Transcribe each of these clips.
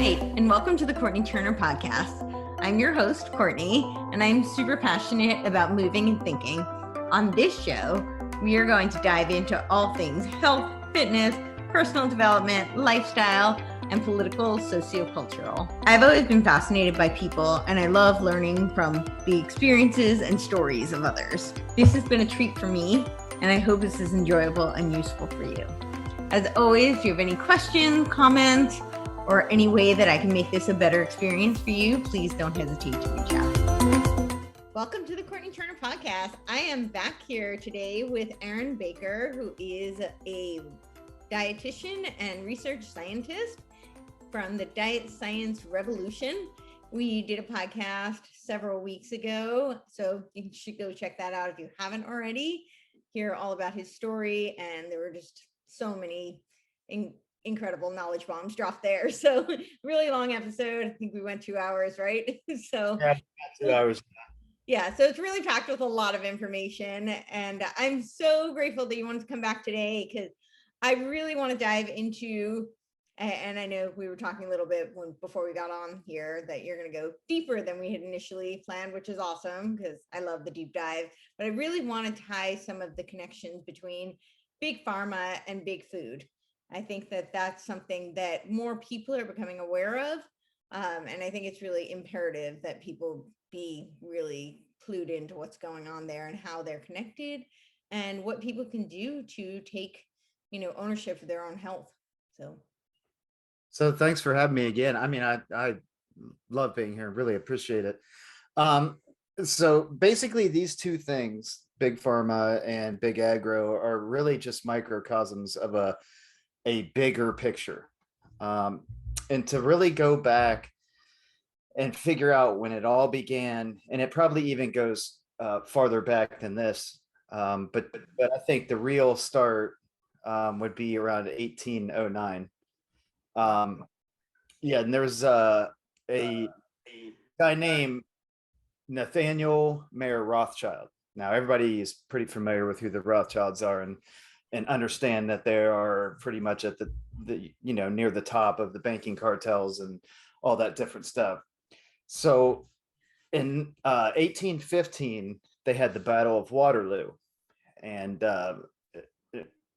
right, and welcome to the Courtenay Turner Podcast. I'm your host, Courtenay, and I'm super passionate about moving and thinking. On this show, we are going to dive into all things health, fitness, personal development, lifestyle, and political sociocultural. I've always been fascinated by people, and I love learning from the experiences and stories of others. This has been a treat for me, and I hope this is enjoyable and useful for you. As always, if you have any questions, comments, or any way that I can make this a better experience for you, please don't hesitate to reach out. Welcome to the Courtenay Turner Podcast. I am back here today with Erin Baker, who is a dietitian and research scientist from the Diet Science Revolution. We did a podcast several weeks ago, so you should go check that out if you haven't already. Hear all about his story, and there were just so many incredible knowledge bombs dropped there. So really long episode. I think we went 2 hours, right? So yeah, 2 hours. Yeah, so it's really packed with a lot of information, and I'm so grateful that you wanted to come back today because I really want to dive into, and I know we were talking a little bit before we got on here that you're going to go deeper than we had initially planned, which is awesome because I love the deep dive, but I really want to tie some of the connections between Big Pharma and Big Food. I think that that's something that more people are becoming aware of. And I think it's really imperative that people be really clued into what's going on there and how they're connected and what people can do to take, ownership of their own health. So thanks for having me again. I mean, I love being here. Really appreciate it. So basically these two things, Big Pharma and Big Agro, are really just microcosms of a bigger picture. And to really go back and figure out when it all began, and it probably even goes farther back than this, but I think the real start would be around 1809. And there's a guy named Nathaniel Mayer Rothschild. Now everybody is pretty familiar with who the Rothschilds are and understand that they are pretty much at the near the top of the banking cartels and all that different stuff. So in 1815, they had the Battle of Waterloo, and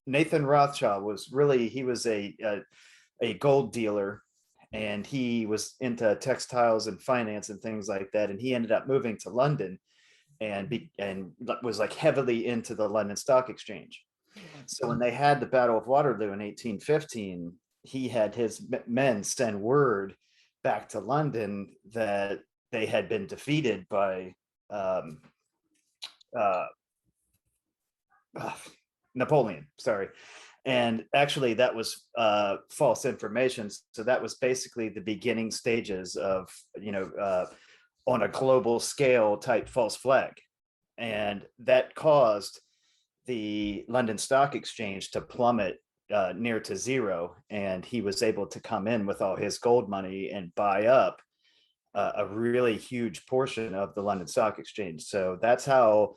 Nathan Rothschild was a gold dealer, and he was into textiles and finance and things like that. And he ended up moving to London and was like heavily into the London Stock Exchange. So when they had the Battle of Waterloo in 1815, he had his men send word back to London that they had been defeated by Napoleon. Sorry. And actually that was false information. So that was basically the beginning stages of, on a global scale type false flag. And that caused the London Stock Exchange to plummet near to zero. And he was able to come in with all his gold money and buy up a really huge portion of the London Stock Exchange. So that's how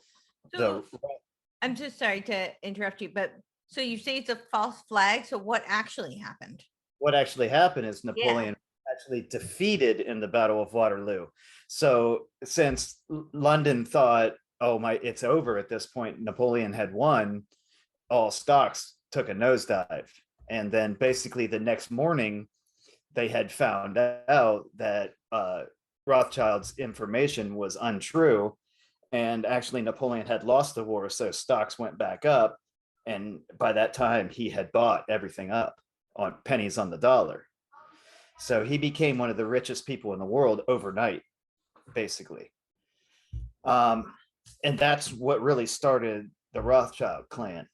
I'm just sorry to interrupt you, but so you say it's a false flag. So what actually happened? What actually happened is Napoleon actually defeated in the Battle of Waterloo. So since London thought, it's over at this point, Napoleon had won, all stocks took a nosedive. And then basically the next morning, they had found out that Rothschild's information was untrue. And actually Napoleon had lost the war, so stocks went back up. And by that time, he had bought everything up on pennies on the dollar. So he became one of the richest people in the world overnight, basically. And that's what really started the Rothschild clan.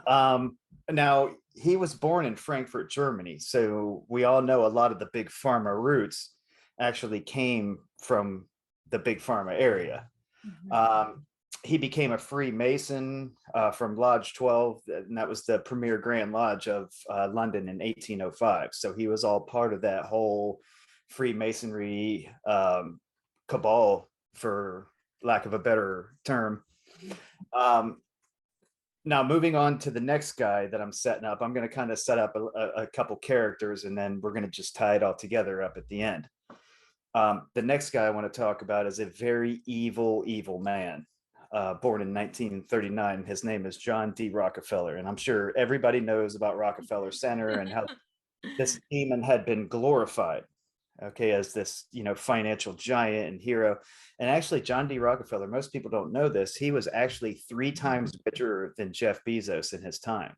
Now, he was born in Frankfurt, Germany. So we all know a lot of the Big Pharma roots actually came from the Big Pharma area. Mm-hmm. He became a Freemason from Lodge 12, and that was the premier Grand Lodge of London in 1805. So he was all part of that whole Freemasonry cabal, for lack of a better term. Now, moving on to the next guy that I'm setting up, I'm going to kind of set up a couple characters, and then we're going to just tie it all together up at the end. The next guy I want to talk about is a very evil man, born in 1939. His name is John D. Rockefeller, and I'm sure everybody knows about Rockefeller Center and how this demon had been glorified, okay, as this, financial giant and hero. And actually, John D. Rockefeller, most people don't know this, he was actually 3 times richer than Jeff Bezos in his time.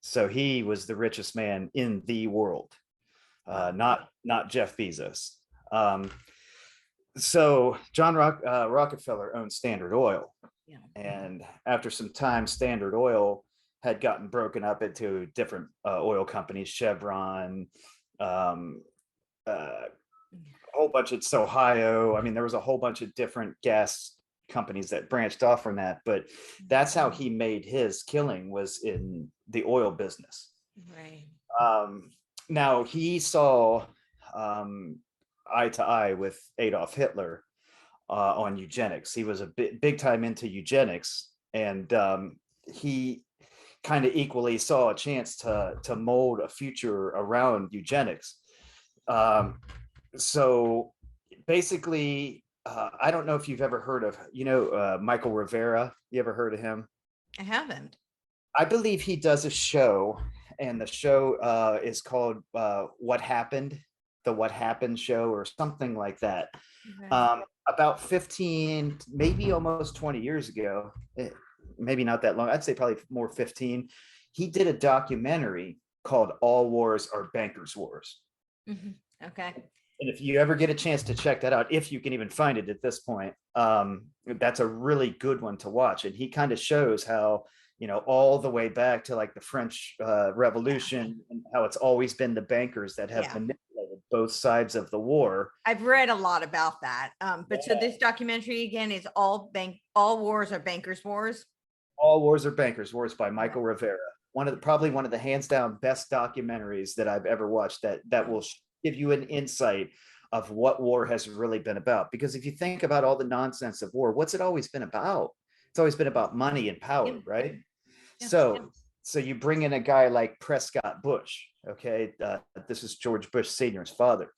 So he was the richest man in the world, not Jeff Bezos. So John Rockefeller owned Standard Oil. Yeah. And after some time, Standard Oil had gotten broken up into different oil companies, Chevron, a whole bunch. It's Ohio. I mean, there was a whole bunch of different gas companies that branched off from that, but that's how he made his killing, was in the oil business. Right. Now he saw eye to eye with Adolf Hitler on eugenics. He was a big time into eugenics, and he kind of equally saw a chance to mold a future around eugenics. So basically, I don't know if you've ever heard of, Michael Rivera. You ever heard of him? I haven't. I believe he does a show, and the show is called What Happened? The What Happened Show, or something like that. Okay. About 15, maybe almost 20 years ago, maybe not that long, I'd say probably more 15, he did a documentary called All Wars Are Bankers' Wars. Mm-hmm. Okay. And if you ever get a chance to check that out, if you can even find it at this point, that's a really good one to watch. And he kind of shows how, all the way back to like the French Revolution, and how it's always been the bankers that have manipulated both sides of the war. I've read a lot about that. So this documentary again is All Wars Are Bankers' Wars. All Wars Are Bankers' Wars by Michael Rivera. Probably one of the hands down best documentaries that I've ever watched, that will give you an insight of what war has really been about. Because if you think about all the nonsense of war, what's it always been about? It's always been about money and power, right? Yeah. So you bring in a guy like Prescott Bush, okay? This is George Bush Sr.'s father.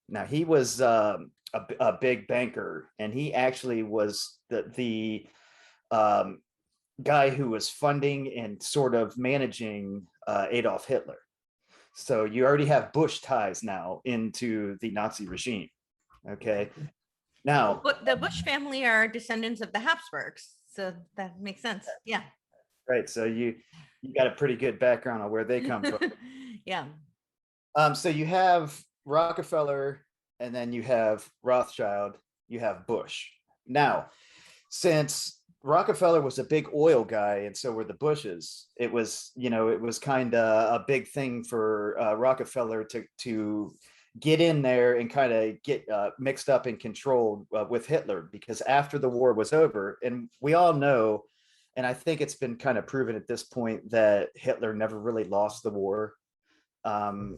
Now, he was a big banker, and he actually was the guy who was funding and sort of managing Adolf Hitler. So you already have Bush ties now into the Nazi regime, okay? Now, but the Bush family are descendants of the Habsburgs, so that makes sense. Yeah. Right. So you got a pretty good background on where they come from. Yeah. So you have Rockefeller, and then you have Rothschild, you have Bush. Now, since Rockefeller was a big oil guy, and so were the Bushes, it was kind of a big thing for Rockefeller to get in there and kind of get mixed up and controlled with Hitler, because after the war was over, and we all know, and I think it's been kind of proven at this point, that Hitler never really lost the war. And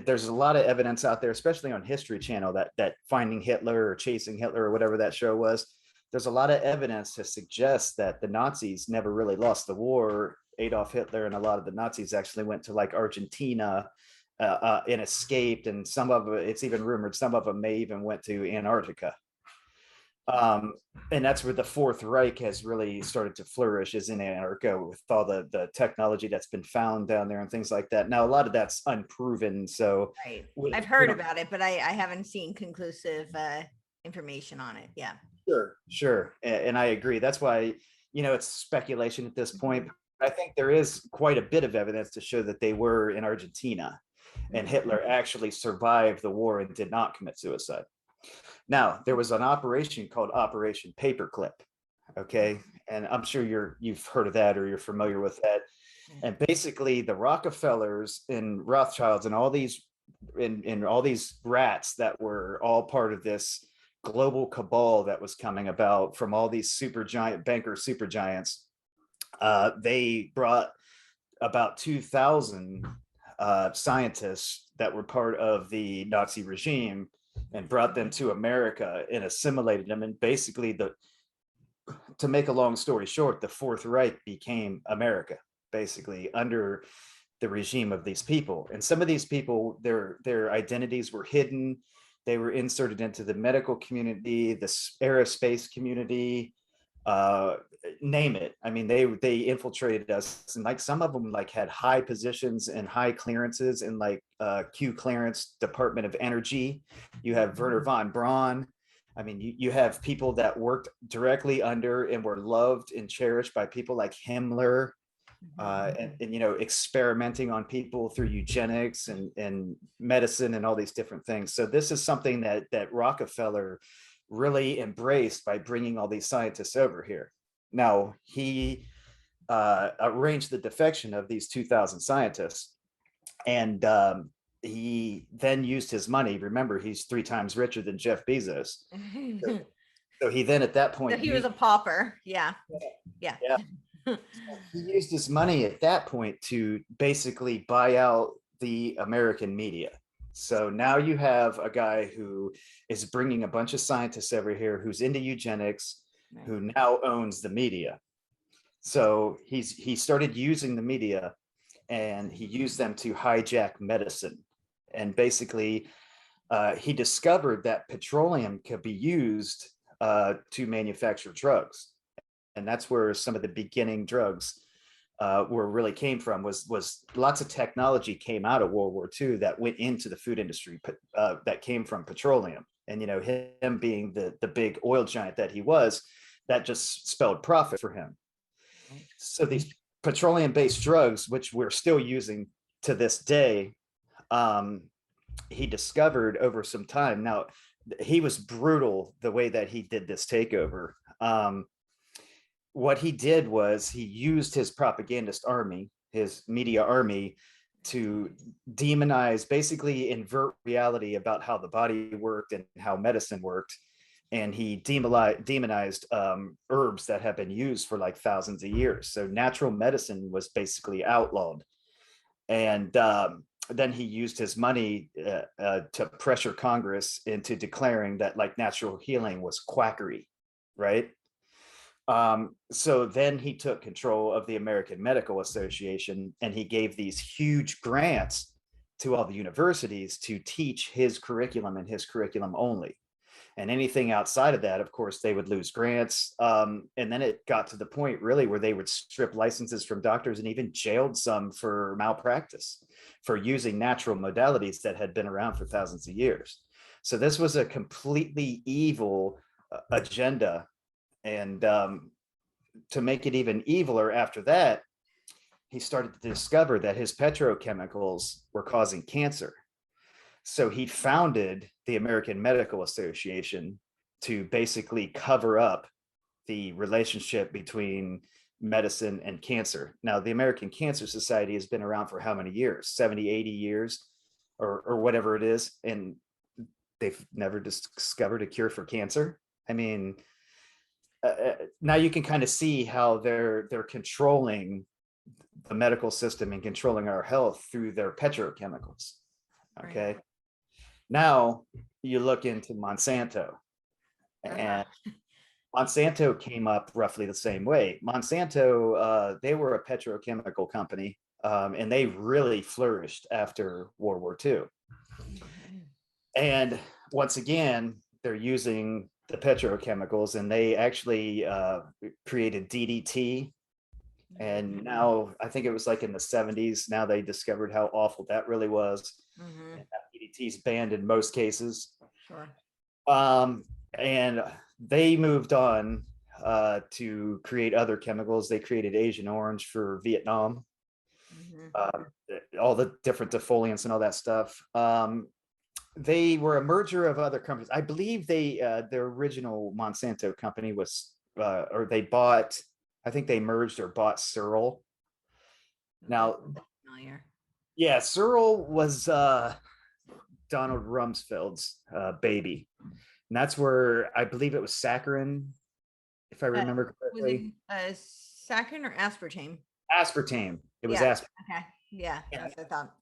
there's a lot of evidence out there, especially on History Channel, that Finding Hitler or Chasing Hitler or whatever that show was. There's a lot of evidence to suggest that the Nazis never really lost the war. Adolf Hitler and a lot of the Nazis actually went to like Argentina and escaped. And it's even rumored some of them may even went to Antarctica. And that's where the Fourth Reich has really started to flourish, is in Antarctica, with all the technology that's been found down there and things like that. Now, a lot of that's unproven. So right. I've heard about it, but I haven't seen conclusive information on it. Yeah. Sure. And I agree. That's why, it's speculation at this point. But I think there is quite a bit of evidence to show that they were in Argentina, and Hitler actually survived the war and did not commit suicide. Now, there was an operation called Operation Paperclip, okay? And I'm sure you've heard of that, or you're familiar with that. And basically, the Rockefellers and Rothschilds and all these rats that were all part of this global cabal that was coming about from all these banker supergiants, they brought about 2,000 scientists that were part of the Nazi regime and brought them to America and assimilated them. And basically to make a long story short, the Fourth Reich became America, basically, under the regime of these people. And some of these people, their identities were hidden. They were inserted into the medical community, the aerospace community, uh, name it. I mean, they infiltrated us, and like some of them like had high positions and high clearances in like Q clearance, Department of Energy. You have Werner von Braun. I mean, you have people that worked directly under and were loved and cherished by people like Himmler, and you know, experimenting on people through eugenics and medicine and all these different things. So this is something that Rockefeller really embraced by bringing all these scientists over here. Now he arranged the defection of these 2,000 scientists, and he then used his money. Remember, he's 3 times richer than Jeff Bezos. So he then at that point, so he was a pauper. Yeah. He used his money at that point to basically buy out the American media. So now you have a guy who is bringing a bunch of scientists over here who's into eugenics, right, who now owns the media. So he started using the media, and he used them to hijack medicine. And basically, he discovered that petroleum could be used to manufacture drugs. And that's where some of the beginning drugs really came from, was lots of technology came out of World War II that went into the food industry, that came from petroleum. And, you know, him being the big oil giant that he was, that just spelled profit for him. So these petroleum-based drugs, which we're still using to this day, he discovered over some time. Now, he was brutal the way that he did this takeover. What he did was he used his propagandist army, his media army, to demonize, basically invert reality about how the body worked and how medicine worked. And he demonized herbs that have been used for like thousands of years. So natural medicine was basically outlawed. And then he used his money to pressure Congress into declaring that like natural healing was quackery, right? So then he took control of the American Medical Association, and he gave these huge grants to all the universities to teach his curriculum and his curriculum only. And anything outside of that, of course, they would lose grants. And then it got to the point really where they would strip licenses from doctors and even jailed some for malpractice, for using natural modalities that had been around for thousands of years. So this was a completely evil agenda. And to make it even eviler after that, he started to discover that his petrochemicals were causing cancer. So he founded the American Medical Association to basically cover up the relationship between medicine and cancer. Now, the American Cancer Society has been around for how many years? 70, 80 years, or whatever it is. And they've never discovered a cure for cancer. I mean, now you can kind of see how they're controlling the medical system and controlling our health through their petrochemicals. Okay. Right. Now you look into Monsanto, and Monsanto came up roughly the same way. Monsanto, they were a petrochemical company, and they really flourished after World War II. And once again, they're using the petrochemicals, and they actually created DDT. And now I think it was like in the 70s, now they discovered how awful that really was. And that DDT is banned in most cases. Sure. And they moved on to create other chemicals. They created Agent Orange for Vietnam, all the different defoliants and all that stuff. They were a merger of other companies. I believe their original Monsanto company was, or they bought, I think they merged or bought Searle. Now, yeah, Searle was Donald Rumsfeld's baby. And that's where I believe it was saccharin, if I remember correctly. Was it saccharin or aspartame? Aspartame. It was aspartame. Okay. Yeah, that's what I thought.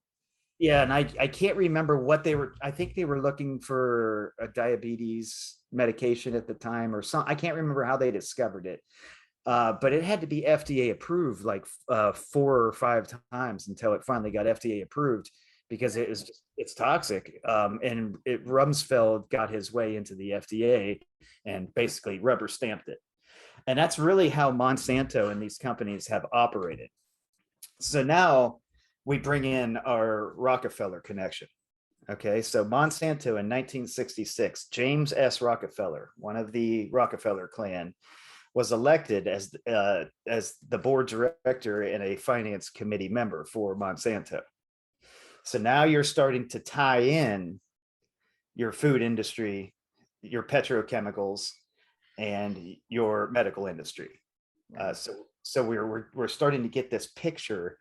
Yeah, and I can't remember what they were. I think they were looking for a diabetes medication at the time or some. I can't remember how they discovered it. But it had to be FDA approved like 4 or 5 times until it finally got FDA approved because it's toxic. And Rumsfeld got his way into the FDA and basically rubber stamped it. And that's really how Monsanto and these companies have operated. So now we bring in our Rockefeller connection. Okay, so Monsanto in 1966, James S. Rockefeller, one of the Rockefeller clan, was elected as the board director and a finance committee member for Monsanto. So now you're starting to tie in your food industry, your petrochemicals, and your medical industry. So we're starting to get this picture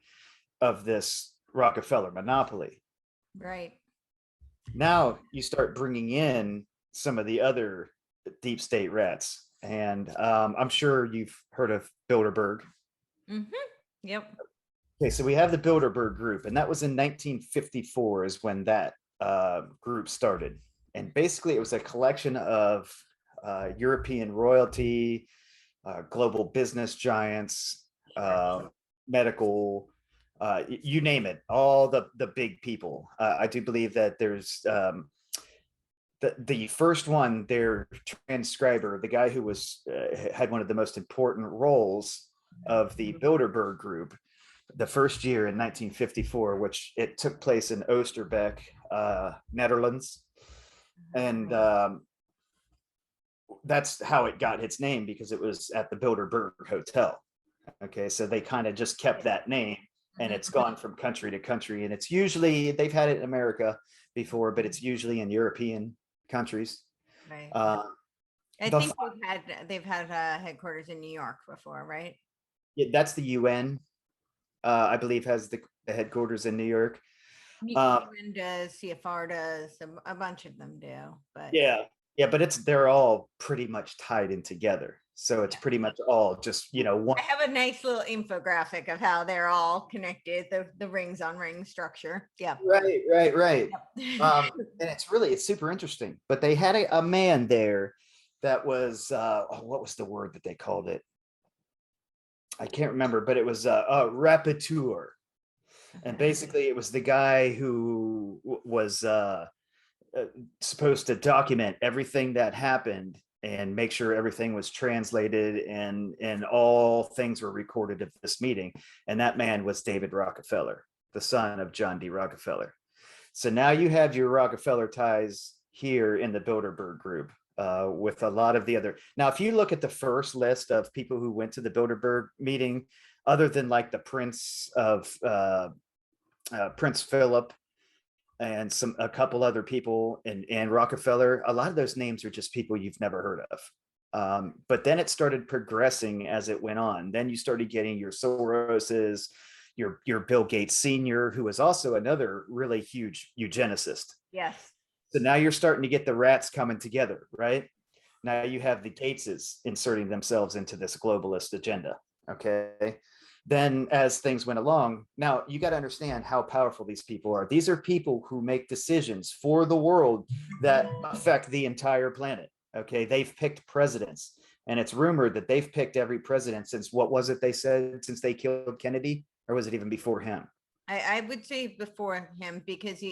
of this Rockefeller monopoly. Right. Now you start bringing in some of the other deep state rats, and I'm sure you've heard of Bilderberg. Mm-hmm. Yep. Okay, so we have the Bilderberg group, and that was in 1954 is when that group started. And basically it was a collection of European royalty, global business giants, medical, you name it, all the big people. I do believe that there's the first one, their transcriber, the guy who was had one of the most important roles of the Bilderberg group, the first year in 1954, which it took place in Oosterbeek, Netherlands, and that's how it got its name because it was at the Bilderberg Hotel. Okay, so they kind of just kept that name, and it's gone from country to country, and it's usually they've had it in America before, but it's usually in European countries. Right. I think they've had headquarters in New York before, right? Yeah, that's the UN. I believe has the headquarters in New York. UN does, CFR does, a bunch of them do, but yeah, but they're all pretty much tied in together. So it's pretty much all just, one. I have a nice little infographic of how they're all connected, the rings on ring structure. Yeah. Right. Yep. And it's super interesting. But they had a man there that was what was the word that they called it? I can't remember, but it was a rapporteur. And basically it was the guy who was supposed to document everything that happened and make sure everything was translated and all things were recorded of this meeting. And that man was David Rockefeller, the son of John D. Rockefeller. So now you have your Rockefeller ties here in the Bilderberg group with a lot of the other. Now, if you look at the first list of people who went to the Bilderberg meeting, other than like the Prince Philip and a couple other people and Rockefeller, a lot of those names are just people you've never heard of. But then it started progressing as it went on. Then you started getting your Soroses, your Bill Gates Sr., who was also another really huge eugenicist. Yes. So now you're starting to get the rats coming together, right? Now you have the Gateses inserting themselves into this globalist agenda. Okay. Then as things went along, now you got to understand how powerful these people are. These are people who make decisions for the world that affect the entire planet. Okay. They've picked presidents, and it's rumored that they've picked every president since, what was it they said, since they killed Kennedy, or was it even before him? I would say before him, because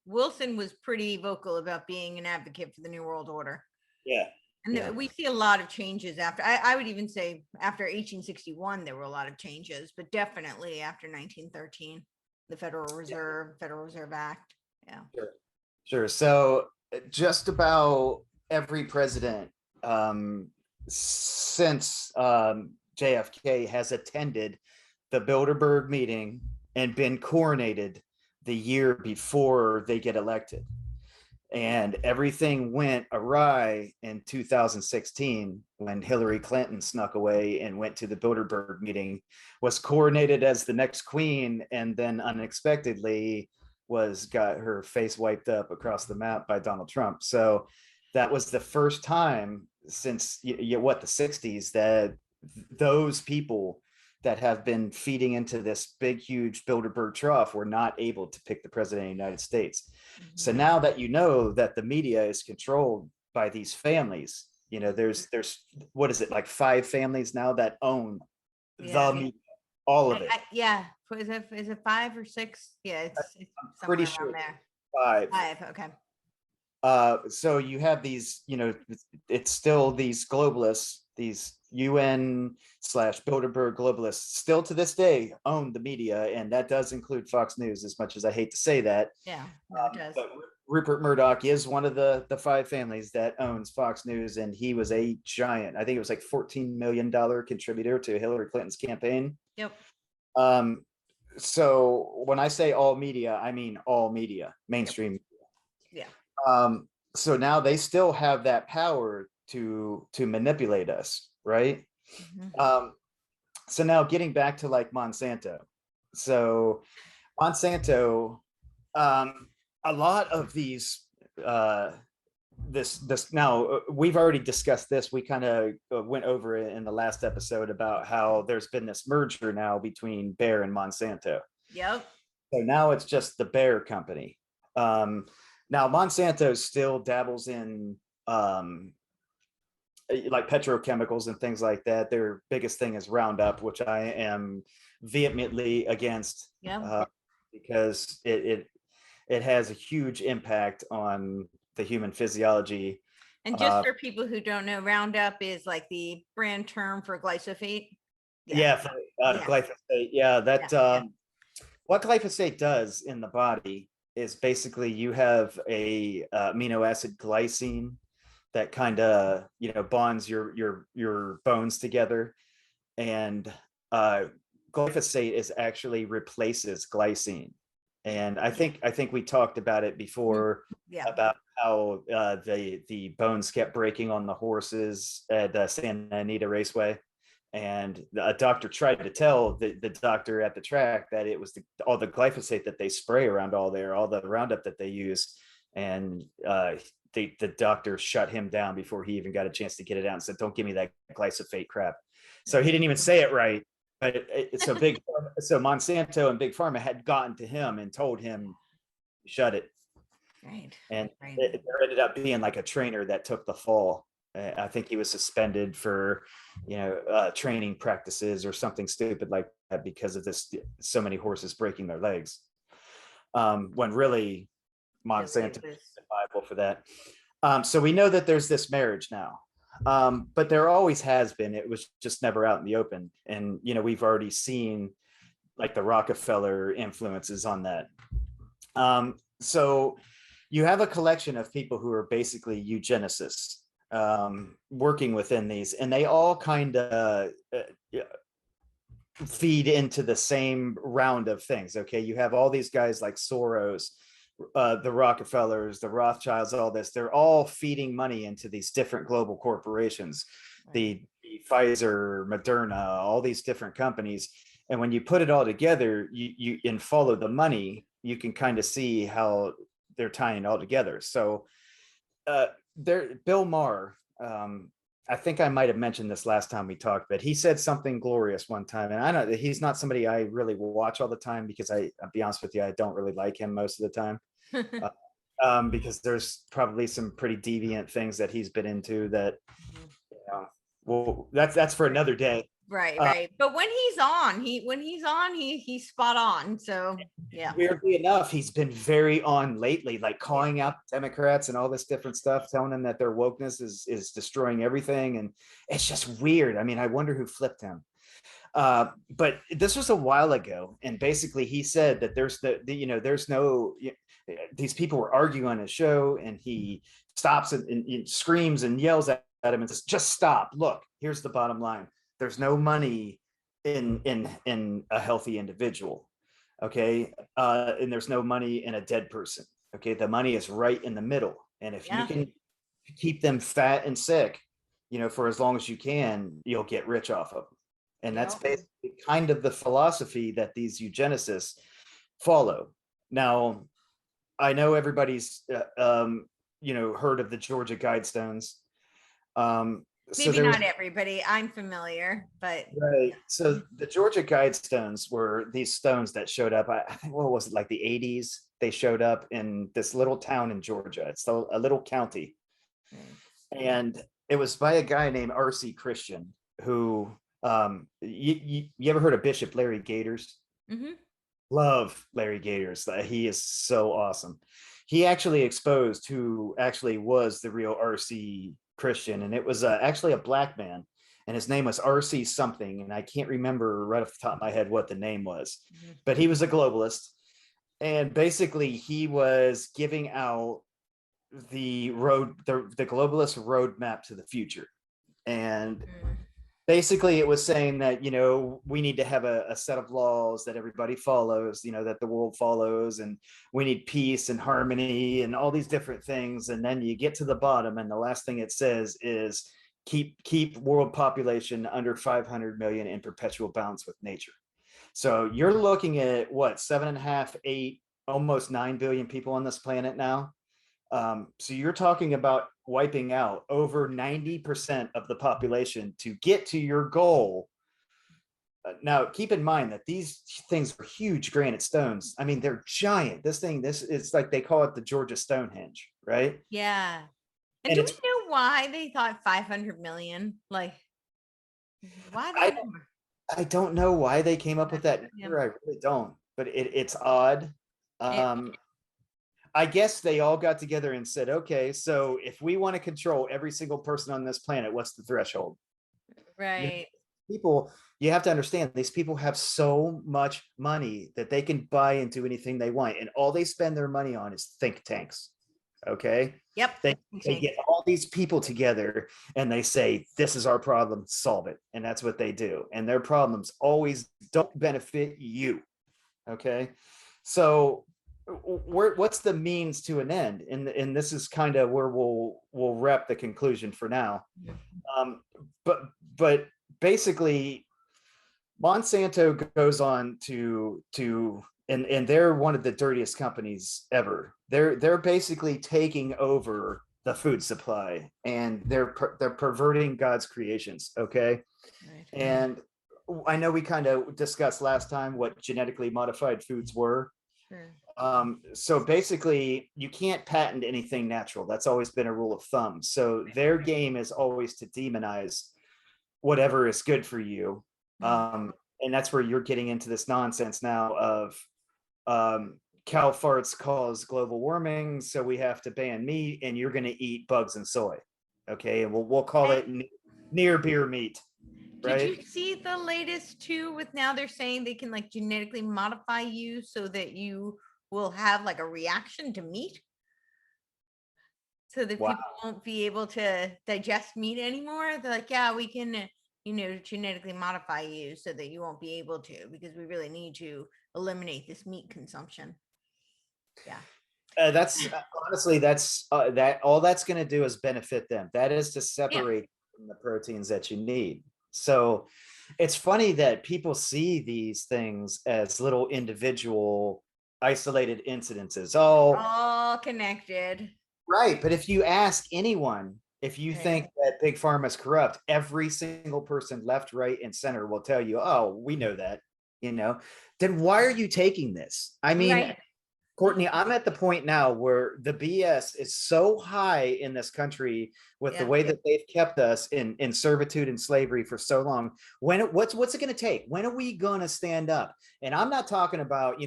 Wilson was pretty vocal about being an advocate for the New World Order. Yeah. And we see a lot of changes after, I would even say after 1861, there were a lot of changes, but definitely after 1913, the Federal Reserve Act. Yeah. Sure. So just about every president since JFK has attended the Bilderberg meeting and been coronated the year before they get elected. And everything went awry in 2016 when Hillary Clinton snuck away and went to the Bilderberg meeting, was coronated as the next queen, and then unexpectedly got her face wiped up across the map by Donald Trump. So that was the first time since the 60s that those people that have been feeding into this big, huge Bilderberg trough were not able to pick the president of the United States. So now that you know that the media is controlled by these families, there's what is it, like 5 families now that own the media, all of it. Is it 5 or 6? Yeah, it's pretty somewhere sure around there. 5. 5, okay. So you have these, it's still these globalists, these UN/Bilderberg globalists still to this day own the media, and that does include Fox News, as much as I hate to say that. Yeah, no, it does. But Rupert Murdoch is one of the 5 families that owns Fox News, and he was a giant, I think it was like $14 million contributor to Hillary Clinton's campaign. Yep. So when I say all media, I mean all media, mainstream. Yeah. So now they still have that power to manipulate us, right? So now getting back to like Monsanto. So Monsanto, a lot of these, this now we've already discussed this. We kind of went over it in the last episode about how there's been this merger now between Bayer and Monsanto. Yep. So now it's just the Bayer company. Now Monsanto still dabbles in like petrochemicals and things like that. Their biggest thing is Roundup, which I am vehemently against, because it has a huge impact on the human physiology. And just for people who don't know, Roundup is like the brand term for glyphosate. Glyphosate. What glyphosate does in the body is basically you have a amino acid glycine that kind of bonds your bones together, and glyphosate is actually replaces glycine. And I think we talked about it before, about how the bones kept breaking on the horses at the Santa Anita Raceway. And a doctor tried to tell the doctor at the track that it was all the glyphosate that they spray around all the Roundup that they use. And the doctor shut him down before he even got a chance to get it out and said, "Don't give me that glyphosate crap." So he didn't even say it right. But so Monsanto and Big Pharma had gotten to him and told him, shut it. Right. And there ended up being like a trainer that took the fall. I think he was suspended for, training practices or something stupid like that because of this, so many horses breaking their legs. When really Monsanto is liable for that. So we know that there's this marriage now. But there always has been. It was just never out in the open. And, we've already seen like the Rockefeller influences on that. So you have a collection of people who are basically eugenicists working within these, and they all kind of feed into the same round of things. Okay. You have all these guys like Soros, the Rockefellers, the Rothschilds, all this, they're all feeding money into these different global corporations, the Pfizer, Moderna, all these different companies. And when you put it all together, you and follow the money, you can kind of see how they're tying it all together. So Bill Maher, I think I might have mentioned this last time we talked, but he said something glorious one time. And I know that he's not somebody I really watch all the time, because I'll be honest with you, I don't really like him most of the time. Because there's probably some pretty deviant things that he's been into that, well, that's for another day. Right. But when he's on, he's spot on. So yeah. Weirdly enough, he's been very on lately, like calling out Democrats and all this different stuff, telling them that their wokeness is destroying everything. And it's just weird. I mean, I wonder who flipped him. But this was a while ago. And basically he said that there's no, these people were arguing on his show, and he stops and screams and yells at him and says, "Just stop. Look, here's the bottom line. There's no money in a healthy individual. Okay. And there's no money in a dead person. Okay. The money is right in the middle. And if you can keep them fat and sick, for as long as you can, you'll get rich off of them." And that's basically kind of the philosophy that these eugenicists follow. Now, I know everybody's, heard of the Georgia Guidestones. Maybe not everybody. I'm familiar, but right. So the Georgia Guidestones were these stones that showed up. I think, what was it, like the 80s? They showed up in this little town in Georgia. It's a little county. And it was by a guy named R.C. Christian, who you ever heard of Bishop Larry Gators? Mm-hmm. Love Larry Gators. He is so awesome. He actually exposed who actually was the real R.C. Christian, and it was actually a black man, and his name was R.C. something, and I can't remember right off the top of my head what the name was, but he was a globalist, and basically he was giving out the globalist roadmap to the future, and basically it was saying that, we need to have a set of laws that everybody follows, that the world follows, and we need peace and harmony and all these different things. And then you get to the bottom, and the last thing it says is keep world population under 500 million in perpetual balance with nature. So you're looking at what, 7.5, 8, almost 9 billion people on this planet now. So you're talking about wiping out over 90% of the population to get to your goal. Now, keep in mind that these things are huge granite stones. I mean, they're giant. This is like, they call it the Georgia Stonehenge, right? Yeah. And do we know why they thought 500 million? Like, why that number? I don't know why they came up with that number. I really don't. But it's odd. I guess they all got together and said, okay, so if we want to control every single person on this planet, what's the threshold? Right. People, you have to understand, these people have so much money that they can buy into anything they want. And all they spend their money on is think tanks. Okay. Yep. They get all these people together and they say, this is our problem, solve it. And that's what they do. And their problems always don't benefit you. Okay. So what's the means to an end? And this is kind of where we'll wrap the conclusion for now. But basically, Monsanto goes on to and they're one of the dirtiest companies ever. They're basically taking over the food supply, and they're perverting God's creations. Okay. Right. And I know we kind of discussed last time what genetically modified foods were. Sure. So basically, you can't patent anything natural. That's always been a rule of thumb. So their game is always to demonize whatever is good for you. And that's where you're getting into this nonsense now of cow farts cause global warming, so we have to ban meat, and you're going to eat bugs and soy. Okay, and we'll call it near beer meat. Right? Did you see the latest too? With now they're saying they can like genetically modify you so that you will have like a reaction to meat, so that people won't be able to digest meat anymore. They're like, yeah, we can, genetically modify you so that you won't be able to, because we really need to eliminate this meat consumption. Yeah. That's honestly, that all that's going to do is benefit them. That is to separate from the proteins that you need. So it's funny that people see these things as little individual isolated incidences. All connected. Right. But if you ask anyone, if you think that Big Pharma is corrupt, every single person, left, right, and center, will tell you, oh, we know that, then why are you taking this? I mean, Courtney, I'm at the point now where the BS is so high in this country with the way that they've kept us in servitude and slavery for so long. What's it going to take? When are we going to stand up? And I'm not talking about,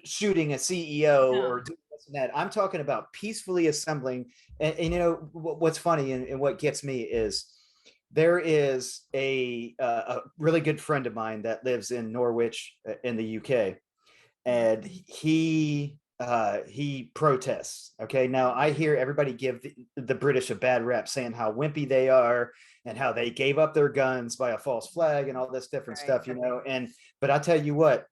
shooting a CEO or doing this and that. I'm talking about peacefully assembling. And what's funny and what gets me is there is a really good friend of mine that lives in Norwich in the UK. And he protests. Okay, now I hear everybody give the British a bad rap, saying how wimpy they are and how they gave up their guns by a false flag and all this different stuff, but I'll tell you what,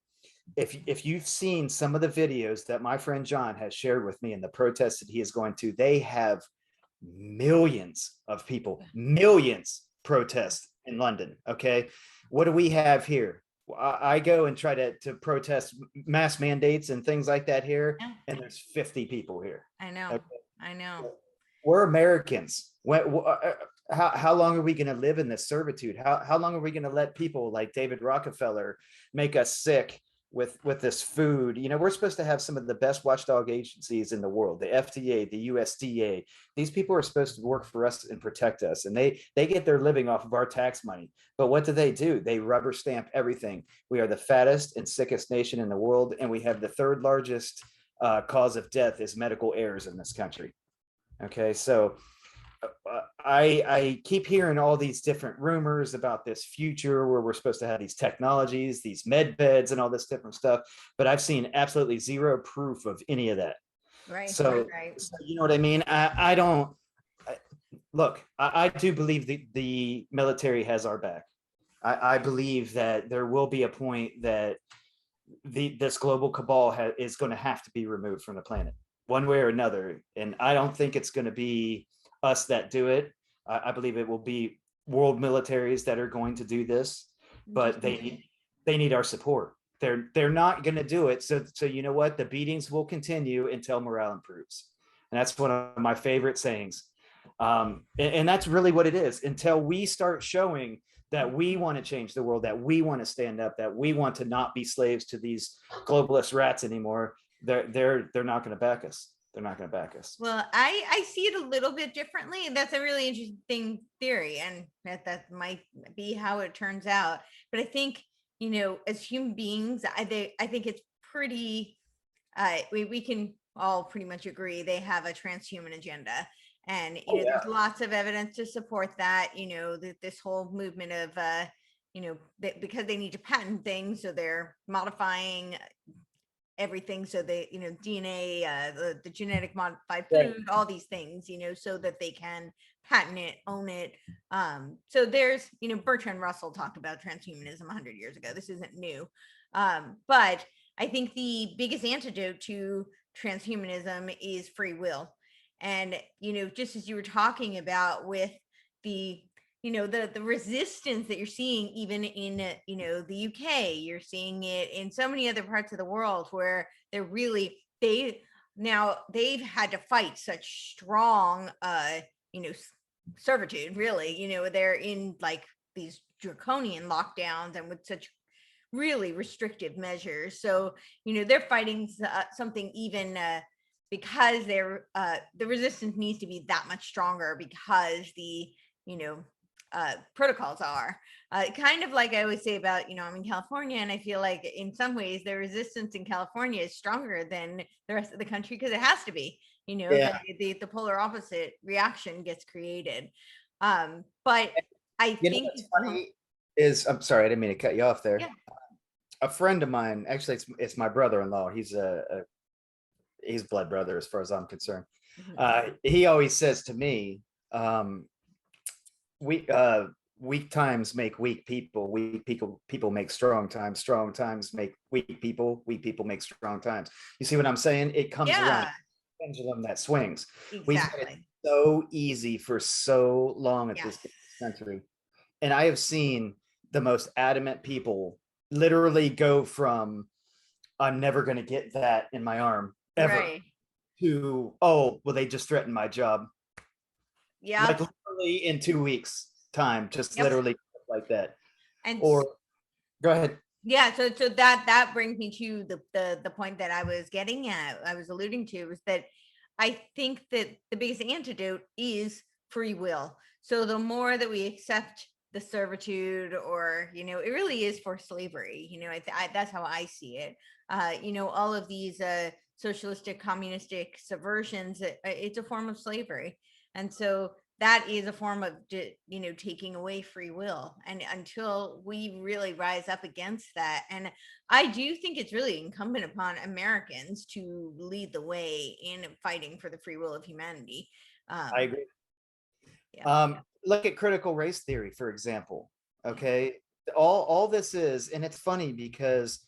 if you've seen some of the videos that my friend John has shared with me and the protests that he is going to, they have millions of people, protest in London. Okay, what do we have here? I go and try to protest mass mandates and things like that here, and there's 50 people here. I know. Okay? I know. We're Americans. how long are we going to live in this servitude? How long are we going to let people like David Rockefeller make us sick with this food? You know, we're supposed to have some of the best watchdog agencies in the world, the FDA, the USDA. These people are supposed to work for us and protect us, and they get their living off of our tax money. But what do? They rubber stamp everything. We are the fattest and sickest nation in the world, and we have the third largest cause of death is medical errors in this country. Okay, so I keep hearing all these different rumors about this future where we're supposed to have these technologies, these med beds, and all this different stuff, but I've seen absolutely zero proof of any of that. Right. So, Right. so you know what I mean? I don't look. I do believe the military has our back. I believe that there will be a point that this global cabal is going to have to be removed from the planet one way or another, and I don't think it's going to be us that do it. I believe it will be world militaries that are going to do this, but they need our support. They're not going to do it. So you know what? The beatings will continue until morale improves, and that's one of my favorite sayings. And that's really what it is. Until we start showing that we want to change the world, that we want to stand up, that we want to not be slaves to these globalist rats anymore, they're not going to back us. They're not going to back us. Well, I see it a little bit differently. That's a really interesting theory, and that might be how it turns out. But I think, you know, as human beings, I think it's pretty, we can all pretty much agree they have a transhuman agenda. And, you know, there's lots of evidence to support that, you know, that this whole movement of, you know, because they need to patent things, so they're modifying everything, so they, you know, DNA, the genetic modified food, all these things, you know, so that they can patent it, own it. So there's, you know, Bertrand Russell talked about transhumanism 100 years ago. This isn't new. But I think the biggest antidote to transhumanism is free will. And, you know, just as you were talking about with the, you know, the resistance that you're seeing even in, you know, the UK, you're seeing it in so many other parts of the world where they're really, they've had to fight such strong, you know, servitude, really, you know, they're in like these draconian lockdowns and with such really restrictive measures. So, you know, they're fighting something even, because they're, the resistance needs to be that much stronger because the, you know, protocols are kind of like I always say about, you know, I'm in California, and I feel like in some ways the resistance in California is stronger than the rest of the country because it has to be, you know, the polar opposite reaction gets created. But I think what's funny is, I'm sorry, I didn't mean to cut you off there. Yeah. A friend of mine, actually, it's my brother-in-law. He's he's blood brother as far as I'm concerned. He always says to me, weak times make weak people, weak people make strong times make weak people make strong times. You see what I'm saying? It comes around, pendulum that swings. Exactly. We've had it so easy for so long at this country, and I have seen the most adamant people literally go from I'm never going to get that in my arm ever to, oh, well, they just threatened my job. Yeah. Like literally in 2 weeks time, just literally like that. And or go ahead. Yeah. So that brings me to the point that I was getting at, I was alluding to, is that I think that the biggest antidote is free will. So the more that we accept the servitude, or, you know, it really is for slavery, you know, that's how I see it. You know, all of these socialistic, communistic subversions, it's a form of slavery. And so that is a form of, you know, taking away free will. And until we really rise up against that, and I do think it's really incumbent upon Americans to lead the way in fighting for the free will of humanity. I agree. Look at critical race theory, for example. Okay, all this is, and it's funny because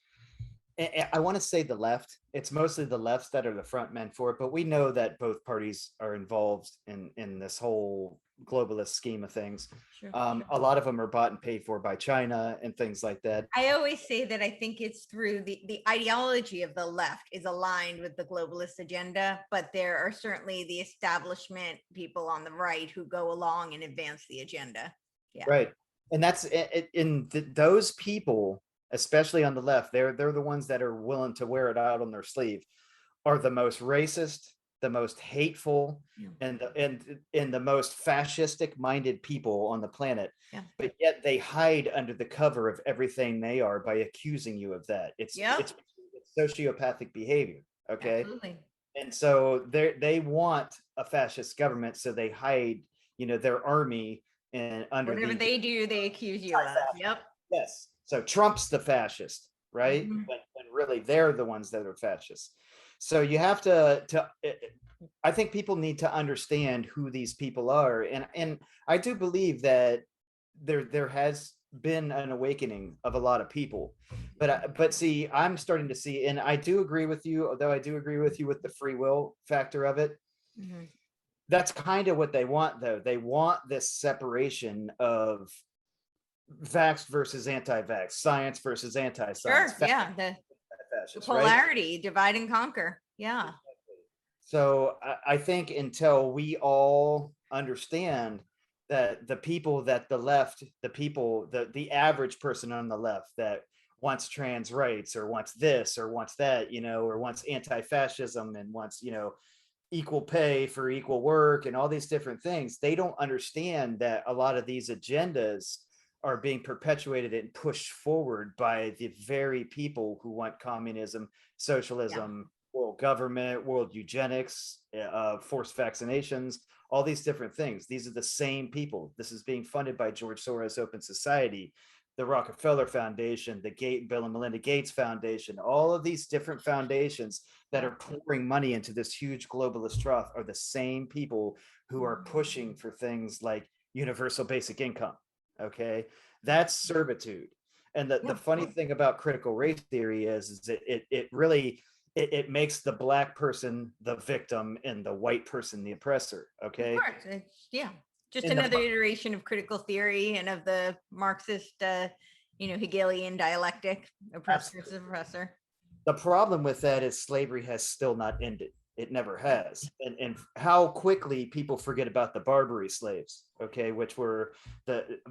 I want to say the left. It's mostly the lefts that are the front men for it, but we know that both parties are involved in this whole globalist scheme of things. Sure. A lot of them are bought and paid for by China and things like that. I always say that I think it's through the ideology of the left is aligned with the globalist agenda, but there are certainly the establishment people on the right who go along and advance the agenda. Yeah. Right. And that's those people, especially on the left, they're the ones that are willing to wear it out on their sleeve, are the most racist, the most hateful, and the most fascistic minded people on the planet. Yeah. But yet they hide under the cover of everything they are by accusing you of that. It's sociopathic behavior. Okay. Absolutely. And so they want a fascist government, so they hide, their army and under whatever they do, they accuse you of. Yep. Yes. So Trump's the fascist, right? Mm-hmm. When really they're the ones that are fascists. So you have to I think people need to understand who these people are, and I do believe that there has been an awakening of a lot of people, but see, I'm starting to see, and I do agree with you, although I do agree with you with the free will factor of it. Mm-hmm. That's kind of what they want, though. They want this separation of vax versus anti-vax, science versus anti-science. Sure, yeah, the polarity, right? Divide and conquer. Yeah. So I think until we all understand that the people that the left, the average person on the left that wants trans rights or wants this or wants that, or wants anti-fascism and wants, equal pay for equal work and all these different things, they don't understand that a lot of these agendas are being perpetuated and pushed forward by the very people who want communism, socialism, world government, world eugenics, forced vaccinations, all these different things. These are the same people. This is being funded by George Soros Open Society, the Rockefeller Foundation, the Bill and Melinda Gates Foundation. All of these different foundations that are pouring money into this huge globalist trough are the same people who are pushing for things like universal basic income. Okay, that's servitude. And the funny thing about critical race theory is that it really makes the black person the victim and the white person the oppressor. Okay. Of course. Just another iteration of critical theory and of the Marxist, Hegelian dialectic, oppressor versus oppressor. The problem with that is slavery has still not ended. It never has. And how quickly people forget about the Barbary slaves, okay, which were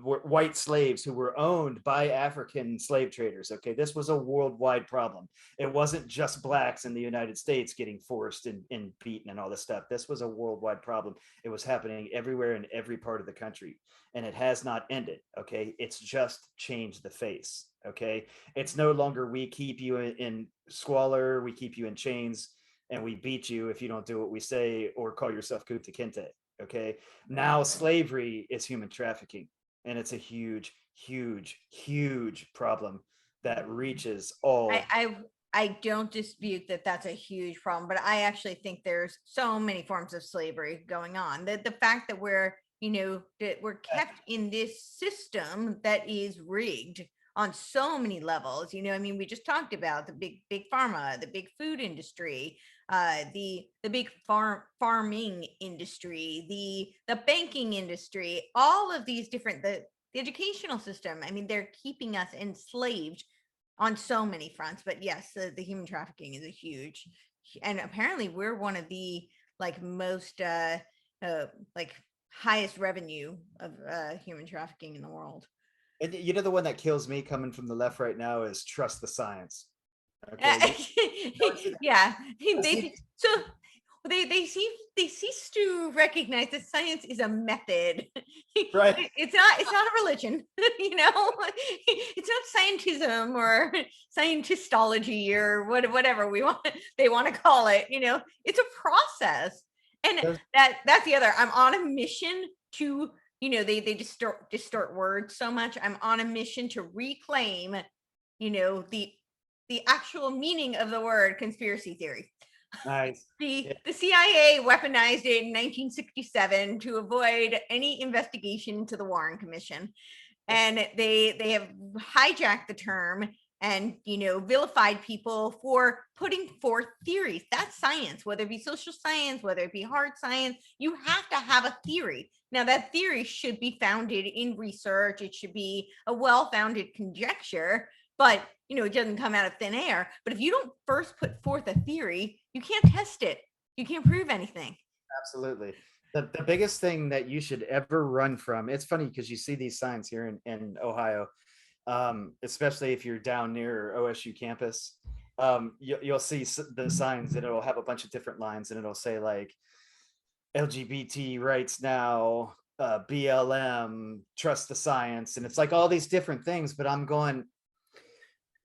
white slaves who were owned by African slave traders. Okay, this was a worldwide problem. It wasn't just blacks in the United States getting forced and beaten and all this stuff. This was a worldwide problem. It was happening everywhere in every part of the country, and it has not ended. Okay, it's just changed the face. Okay, it's no longer we keep you in squalor, we keep you in chains, and we beat you if you don't do what we say or call yourself Kunta Kinte. Okay. Now slavery is human trafficking, and it's a huge, huge, huge problem that reaches all. I don't dispute that that's a huge problem, but I actually think there's so many forms of slavery going on. The fact that we're kept in this system that is rigged on so many levels. We just talked about the big pharma, the big food industry, the big farming industry, the banking industry, all of these different, the educational system. They're keeping us enslaved on so many fronts. But yes, the human trafficking is a huge, and apparently we're one of the most highest revenue of human trafficking in the world. And the one that kills me coming from the left right now is trust the science. Okay. Yeah. They cease to recognize that science is a method. Right. It's not a religion. It's not scientism or scientistology or whatever they want to call it. It's a process. And that's the other. I'm on a mission to, they distort words so much. I'm on a mission to reclaim, the actual meaning of the word conspiracy theory. Nice. The CIA weaponized it in 1967 to avoid any investigation into the Warren Commission. And they have hijacked the term and, vilified people for putting forth theories. That's science, whether it be social science, whether it be hard science. You have to have a theory. Now, that theory should be founded in research. It should be a well-founded conjecture, but, it doesn't come out of thin air. But if you don't first put forth a theory, you can't test it. You can't prove anything. Absolutely. The biggest thing that you should ever run from, it's funny because you see these signs here in Ohio, especially if you're down near OSU campus, you'll see the signs and it'll have a bunch of different lines and it'll say like LGBT rights now, BLM, trust the science. And it's like all these different things, but I'm going,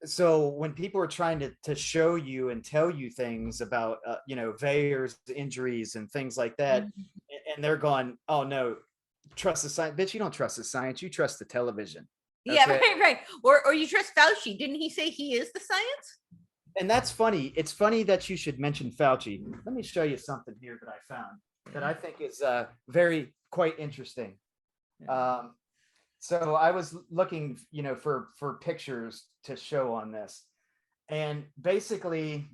so when people are trying to show you and tell you things about, Veyer's injuries and things like that, and they're going, oh no, trust the science. Bitch, you don't trust the science. You trust the television. Okay? Yeah, right. Or you trust Fauci. Didn't he say he is the science? And that's funny. It's funny that you should mention Fauci. Let me show you something here that I found that I think is quite interesting. So I was looking, for pictures to show on this. And basically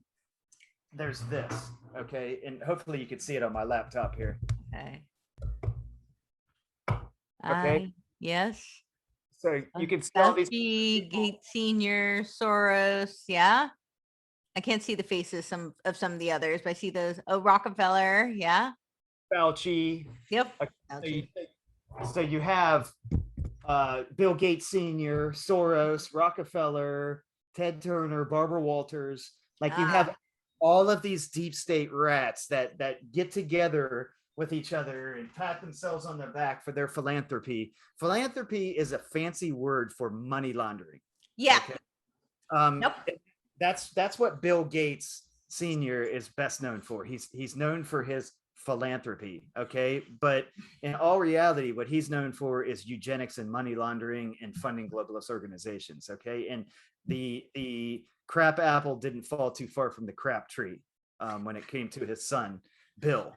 there's this, okay? And hopefully you can see it on my laptop here. Okay. Yes. So you can see all these Gates Senior, Soros. Yeah. I can't see the faces of some of the others, but I see those. Oh, Rockefeller. Yeah. Fauci. Yep. Okay. So you have Bill Gates Senior, Soros, Rockefeller, Ted Turner, Barbara Walters. Like you have all of these deep state rats that get together with each other and pat themselves on the back for their philanthropy. Philanthropy is a fancy word for money laundering. Yeah. Okay? Nope. That's what Bill Gates Senior is best known for. He's known for his philanthropy, okay? But in all reality, what he's known for is eugenics and money laundering and funding globalist organizations, okay? And the crap apple didn't fall too far from the crap tree when it came to his son, Bill,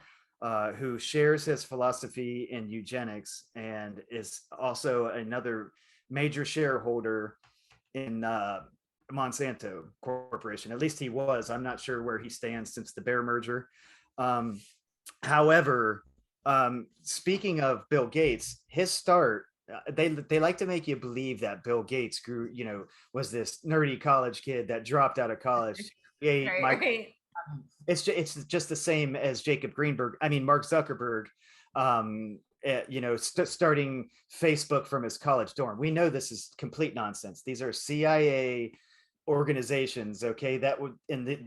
who shares his philosophy in eugenics and is also another major shareholder in Monsanto Corporation. At least he was. I'm not sure where he stands since the Bayer merger. However, speaking of Bill Gates, his start, they like to make you believe that Bill Gates grew, was this nerdy college kid that dropped out of college. Right. It's just the same as Mark Zuckerberg, starting Facebook from his college dorm. We know this is complete nonsense. These are CIA organizations, okay,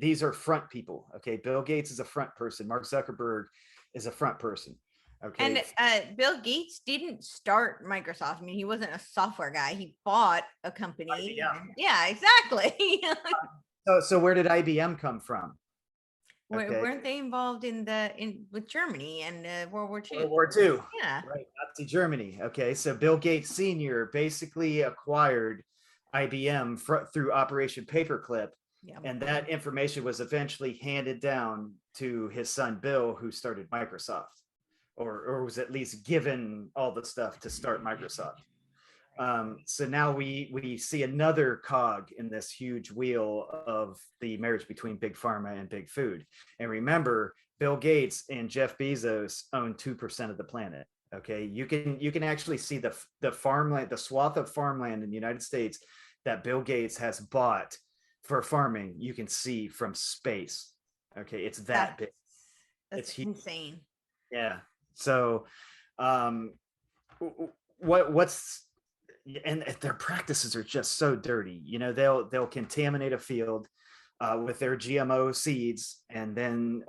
these are front people, okay? Bill Gates is a front person. Mark Zuckerberg is a front person, okay? And Bill Gates didn't start Microsoft. I mean, he wasn't a software guy. He bought a company. Yeah, exactly. So where did IBM come from? Okay. Weren't they involved with Germany and World War II? World War II. Yeah. Right, Nazi Germany. Okay, so Bill Gates Senior basically acquired IBM through Operation Paperclip, and that information was eventually handed down to his son Bill, who started Microsoft, or was at least given all the stuff to start Microsoft. So now we see another cog in this huge wheel of the marriage between Big Pharma and Big Food. And remember, Bill Gates and Jeff Bezos own 2% of the planet. Okay, you can actually see the farmland, the swath of farmland in the United States that Bill Gates has bought for farming. You can see from space. Okay, it's that big. It's insane. Yeah. So, what's and their practices are just so dirty. They'll contaminate a field with their GMO seeds, and then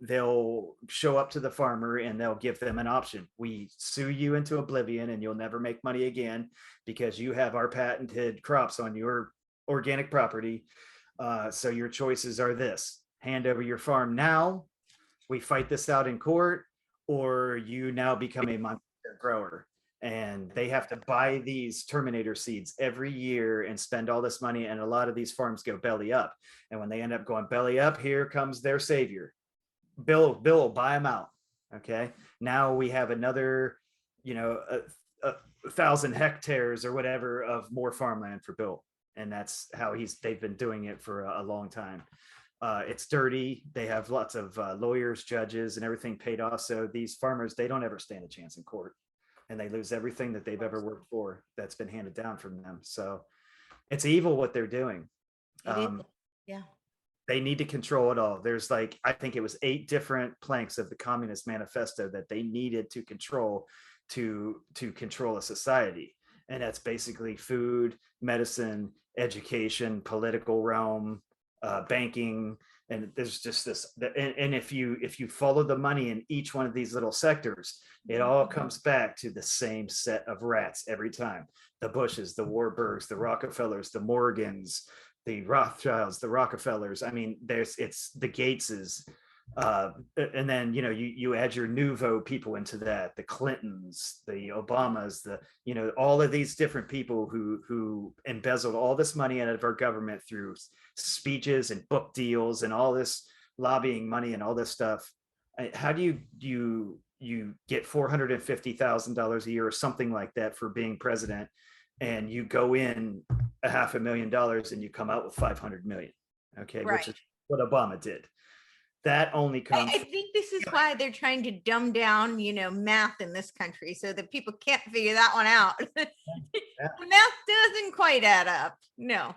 they'll show up to the farmer and they'll give them an option. We sue you into oblivion and you'll never make money again because you have our patented crops on your organic property. So your choices are this: hand over your farm now, we fight this out in court, or you now become a Monsanto grower. And they have to buy these Terminator seeds every year and spend all this money. And a lot of these farms go belly up. And when they end up going belly up, here comes their savior. Bill will buy them out. Okay. Now we have another, 1,000 hectares or whatever of more farmland for Bill. and that's how they've been doing it for a long time. It's dirty. They have lots of lawyers, judges, and everything paid off. So these farmers, they don't ever stand a chance in court, and they lose everything that they've ever worked for that's been handed down from them. So it's evil what they're doing. Yeah. They need to control it all. There's like, I think it was 8 different planks of the Communist Manifesto that they needed to control to control a society. And that's basically food, medicine, education, political realm, banking. And there's just this, and if you follow the money in each one of these little sectors, it all comes back to the same set of rats every time. The Bushes, the Warburgs, the Rockefellers, the Morgans, the Rothschilds, the Rockefellers. I mean, it's the Gateses, and then you add your nouveau people into that, the Clintons, the Obamas, all of these different people who embezzled all this money out of our government through speeches and book deals and all this lobbying money and all this stuff. How do you get $450,000 a year or something like that for being president, and you go in $500,000 and you come out with 500 million? Okay, right. Which is what Obama did. That only comes. I think this is why they're trying to dumb down, math in this country, so that people can't figure that one out. Yeah. Math doesn't quite add up. No.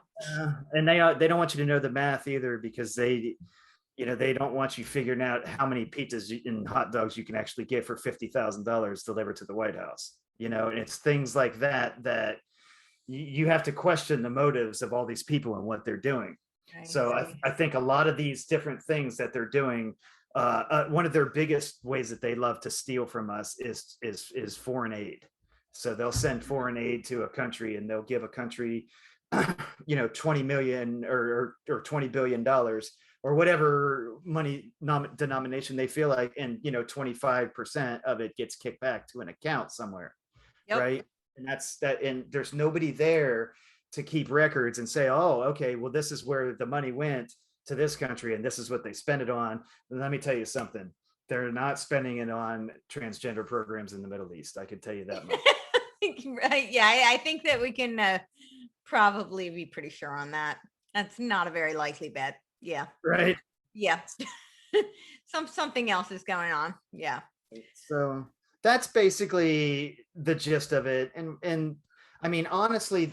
And they don't want you to know the math either, because they don't want you figuring out how many pizzas and hot dogs you can actually get for $50,000 delivered to the White House. And it's things like that you have to question the motives of all these people and what they're doing. So I think a lot of these different things that they're doing, one of their biggest ways that they love to steal from us is foreign aid. So they'll send foreign aid to a country, and they'll give a country, 20 million or $20 billion or whatever money denomination they feel like, and 25% of it gets kicked back to an account somewhere. Yep. Right. And that's that. And there's nobody there to keep records and say, oh, okay, well, this is where the money went to this country and this is what they spent it on. And let me tell you something, they're not spending it on transgender programs in the Middle East. I can tell you that much. Right. Yeah. I think that we can probably be pretty sure on that. That's not a very likely bet. Yeah. Right. Yeah. Something else is going on. Yeah. So that's basically the gist of it. And I mean, honestly,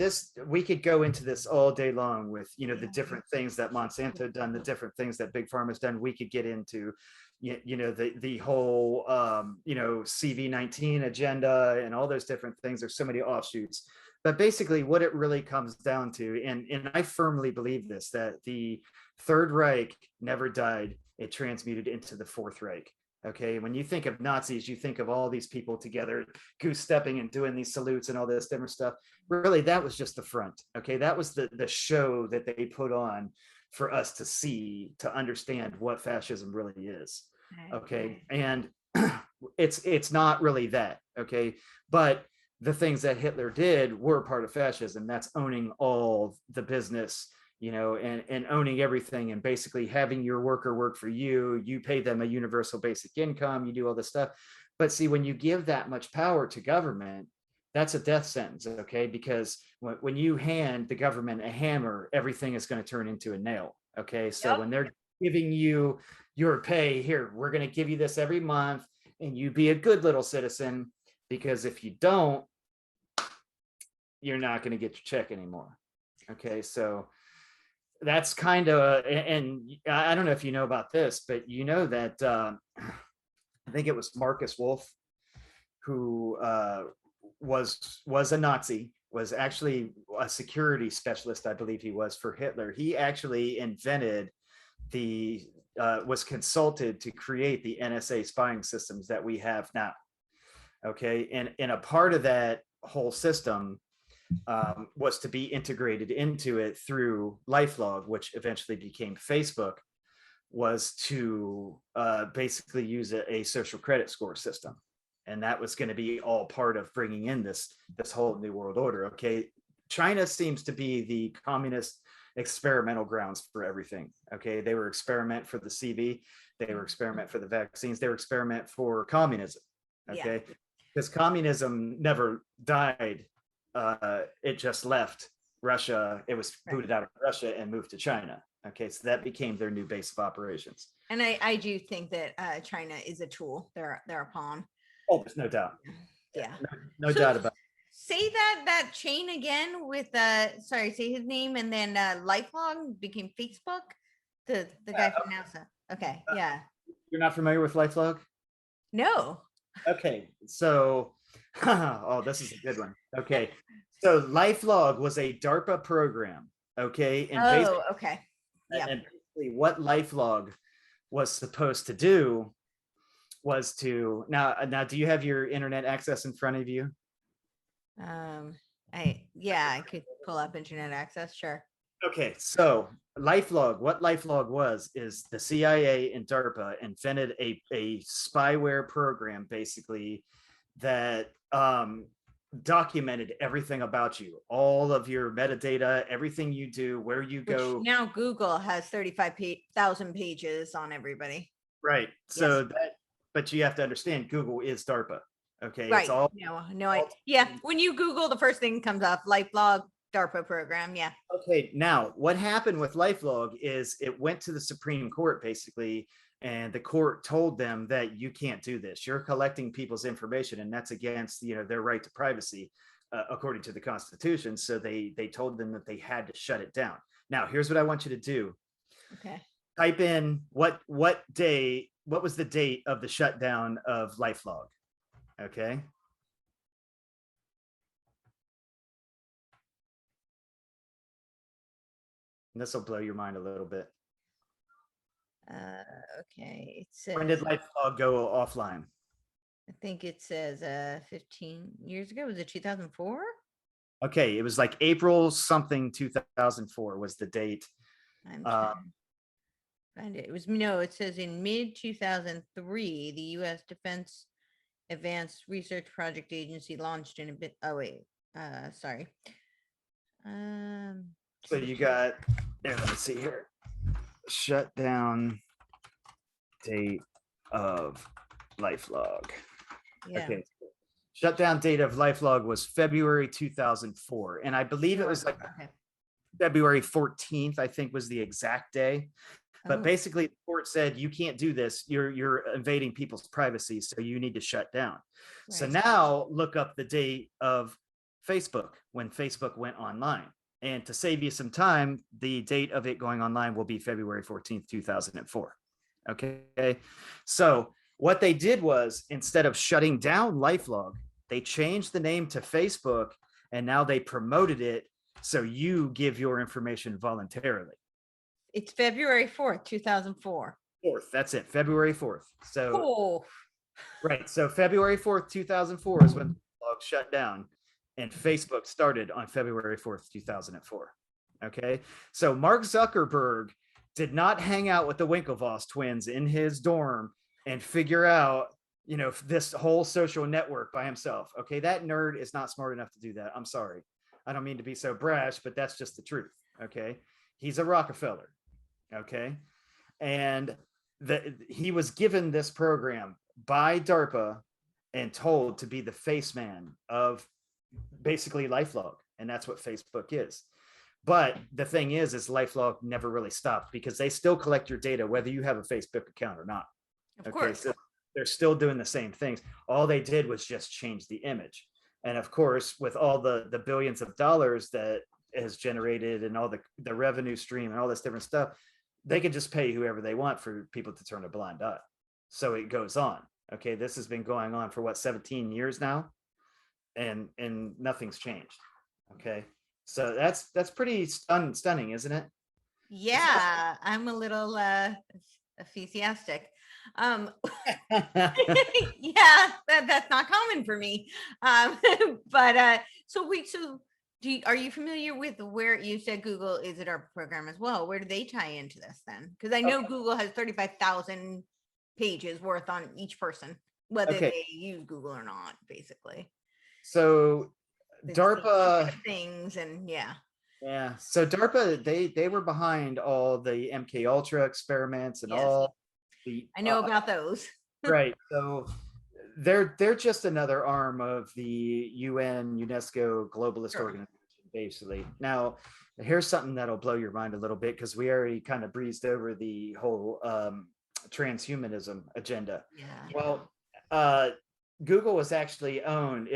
we could go into this all day long with, the different things that Monsanto done, the different things that Big Pharma's done. We could get into, the whole, CV19 agenda and all those different things. There's so many offshoots. But basically what it really comes down to, and I firmly believe this, that the Third Reich never died. It transmuted into the Fourth Reich. Okay, when you think of Nazis, you think of all these people together, goose stepping and doing these salutes and all this different stuff. Really, that was just the front. Okay, that was the show that they put on for us to see, to understand what fascism really is. Okay, and it's not really that. Okay, but the things that Hitler did were part of fascism. That's owning all the business, and owning everything, and basically having your worker work for you. You pay them a universal basic income, you do all this stuff. But see, when you give that much power to government, that's a death sentence, okay? Because when you hand the government a hammer, everything is going to turn into a nail, okay? So when they're giving you your pay, here, we're going to give you this every month, and you be a good little citizen, because if you don't, you're not going to get your check anymore, okay? So that's kind of, and I don't know if you know about this, but that I think it was Marcus Wolf, who was a Nazi, was actually a security specialist, I believe he was, for Hitler. He actually invented was consulted to create the NSA spying systems that we have now. Okay, and a part of that whole system was to be integrated into it through LifeLog, which eventually became Facebook, was to basically use a social credit score system. And that was going to be all part of bringing in this whole new world order. Okay, China seems to be the communist experimental grounds for everything. Okay, they were experiment for the CV, they were experiment for the vaccines, they were experiment for communism. Okay, because communism never died. It just left Russia, it was booted out of Russia and moved to China. Okay, so that became their new base of operations. And I do think that China is a tool. They're a pawn. Oh, there's no doubt. Yeah, no doubt about it. Say that chain again with sorry, say his name, and then LifeLog became Facebook. The guy from NASA. Okay, yeah. You're not familiar with LifeLog? No. Okay, so oh, this is a good one. Okay, so LifeLog was a DARPA program. Okay, and okay, yeah. And basically, what LifeLog was supposed to do was to now. Do you have your internet access in front of you? I could pull up internet access. Sure. Okay, so what LifeLog was is the CIA and DARPA invented a spyware program basically that documented everything about you, all of your metadata, everything you do, where you go. Now Google has 35,000 pages on everybody. Right. So but you have to understand, Google is DARPA. Okay. Right. It's all, when you Google, the first thing comes up, LifeLog, DARPA program. Yeah. Okay. Now, what happened with LifeLog is it went to the Supreme Court basically, and the court told them that you can't do this. You're collecting people's information, and that's against their right to privacy, according to the Constitution. So they told them that they had to shut it down. Now, here's what I want you to do. Okay. Type in what was the date of the shutdown of LifeLog? Okay. And this will blow your mind a little bit. Okay. It says, when did LifeLog go offline? I think it says 15 years ago. Was it 2004? Okay, it was like April something 2004 was the date. I'm trying to find it. It says in mid 2003, the U.S. Defense Advanced Research Project Agency launched in a bit. Oh wait, sorry. So you got, let's see here. Shutdown date of LifeLog. Yeah. Okay. Shutdown date of LifeLog was February 2004, and I believe it was like February 14th. I think was the exact day. But basically, the court said you can't do this. You're invading people's privacy, so you need to shut down. Right. So now look up the date of Facebook when Facebook went online. And to save you some time, the date of it going online will be February 14th, 2004. Okay. So what they did was, instead of shutting down LifeLog, they changed the name to Facebook, and now they promoted it so you give your information voluntarily. It's February 4th, 2004. 4th, that's it, February 4th. So, right. So February 4th, 2004 is when LifeLog shut down. And Facebook started on February 4th, 2004. Okay. So Mark Zuckerberg did not hang out with the Winklevoss twins in his dorm and figure out, this whole social network by himself. Okay. That nerd is not smart enough to do that. I'm sorry. I don't mean to be so brash, but that's just the truth. Okay. He's a Rockefeller. Okay. And he was given this program by DARPA and told to be the face man of basically LifeLog, and that's what Facebook is. But the thing is LifeLog never really stopped, because they still collect your data whether you have a Facebook account or not. Of course. So they're still doing the same things. All they did was just change the image. And of course, with all the billions of dollars that has generated and all the revenue stream and all this different stuff, they can just pay whoever they want for people to turn a blind eye. So it goes on. Okay, this has been going on for 17 years now. And nothing's changed. Okay, so that's pretty stunning, isn't it? Yeah, I'm a little enthusiastic. Yeah, that's not common for me. But are you familiar with where you said Google is at our program as well? Where do they tie into this then? Because I know Google has 35,000 pages worth on each person, whether they use Google or not, basically. So DARPA things and so DARPA they were behind all the MK Ultra experiments and all the I know about those. Right. So they're just another arm of the UN UNESCO globalist organization, basically. Now, here's something that'll blow your mind a little bit, because we already kind of breezed over the whole transhumanism agenda. Yeah. Well, Google was actually owned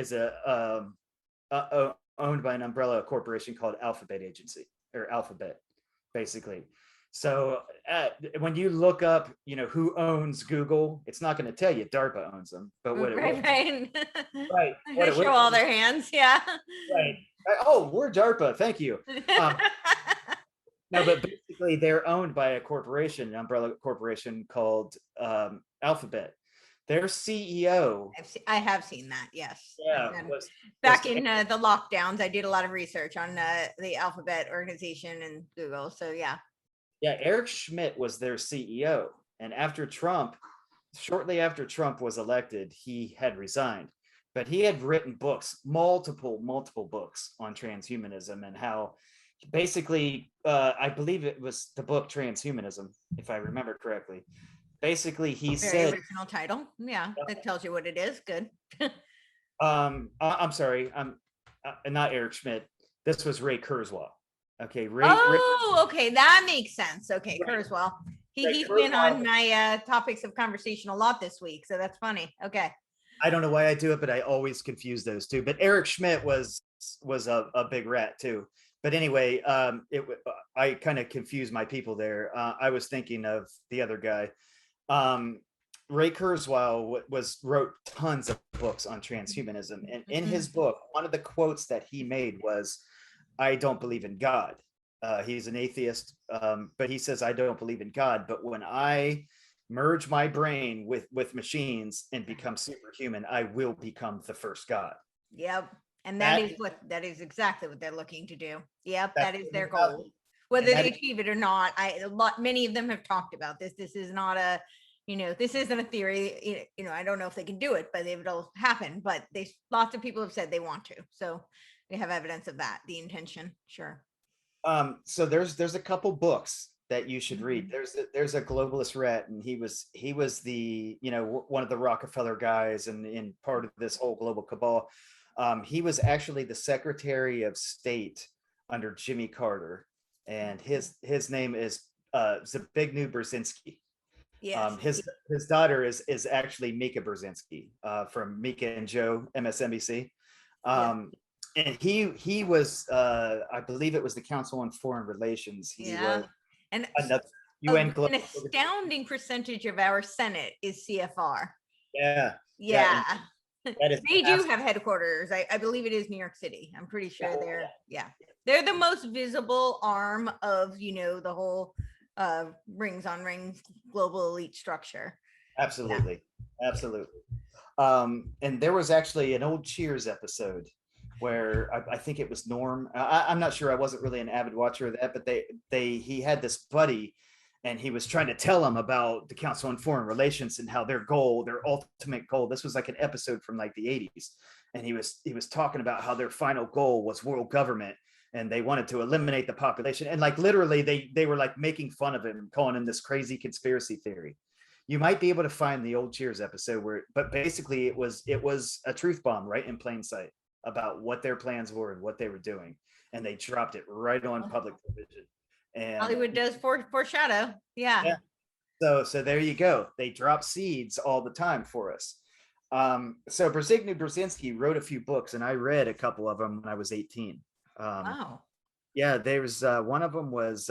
by an umbrella corporation called Alphabet, basically. So when you look up, who owns Google, it's not going to tell you DARPA owns them, but what it right, would, right. right, They show all their hands, yeah. right. Oh, we're DARPA, thank you. No, but basically they're owned by a corporation, an umbrella corporation called Alphabet. Their CEO, I have seen that, yes. yeah, back in the lockdowns, I did a lot of research on the Alphabet organization and Google, so yeah. Yeah, Eric Schmidt was their CEO. And shortly after Trump was elected, he had resigned. But he had written books, multiple books on transhumanism, and how basically, I believe it was the book Transhumanism, if I remember correctly. Basically, he said, original title. Yeah, that tells you what it is. Good. I'm sorry, I'm not Eric Schmidt. This was Ray Kurzweil. Okay, okay, that makes sense. Okay, Kurzweil. He's been on my topics of conversation a lot this week, so that's funny. Okay. I don't know why I do it, but I always confuse those two. But Eric Schmidt was a big rat too. But anyway, I kind of confused my people there. I was thinking of the other guy. Ray Kurzweil wrote tons of books on transhumanism, and in his book, one of the quotes that he made was, "I don't believe in God." He's an atheist, but he says, "I don't believe in God, but when I merge my brain with machines and become superhuman, I will become the first God." Yep. And that is exactly what they're looking to do. Yep, that is their goal. Whether they achieve it or not, many of them have talked about this. This is not this isn't a theory. I don't know if they can do it, but it'll happen. But lots of people have said they want to. So we have evidence of that, the intention. Sure. So there's a couple books that you should read. There's a globalist rat, and he was the one of the Rockefeller guys and in part of this whole global cabal. He was actually the Secretary of State under Jimmy Carter, and his name is Zbigniew Brzezinski. Yes. His daughter is actually Mika Brzezinski from Mika and Joe, MSNBC. And he was, I believe it was the Council on Foreign Relations. He was and another UN an astounding percentage of our Senate is CFR. Yeah. They do have headquarters. I believe it is New York City. I'm pretty sure they're the most visible arm of the whole rings on rings global elite structure. Absolutely. And there was actually an old Cheers episode where I think it was Norm. I'm not sure. I wasn't really an avid watcher of that, but he had this buddy, and he was trying to tell him about the Council on Foreign Relations and how their ultimate goal. This was like an episode from like the 80s, and he was talking about how their final goal was world government, and they wanted to eliminate the population. And like literally, they were like making fun of him, calling him this crazy conspiracy theory. You might be able to find the old Cheers episode but basically it was a truth bomb right in plain sight about what their plans were and what they were doing, and they dropped it right on public television. And Hollywood does foreshadow. Yeah. So there you go. They drop seeds all the time for us. So Zbigniew Brzezinski wrote a few books, and I read a couple of them when I was 18. Wow. Yeah, there was one of them was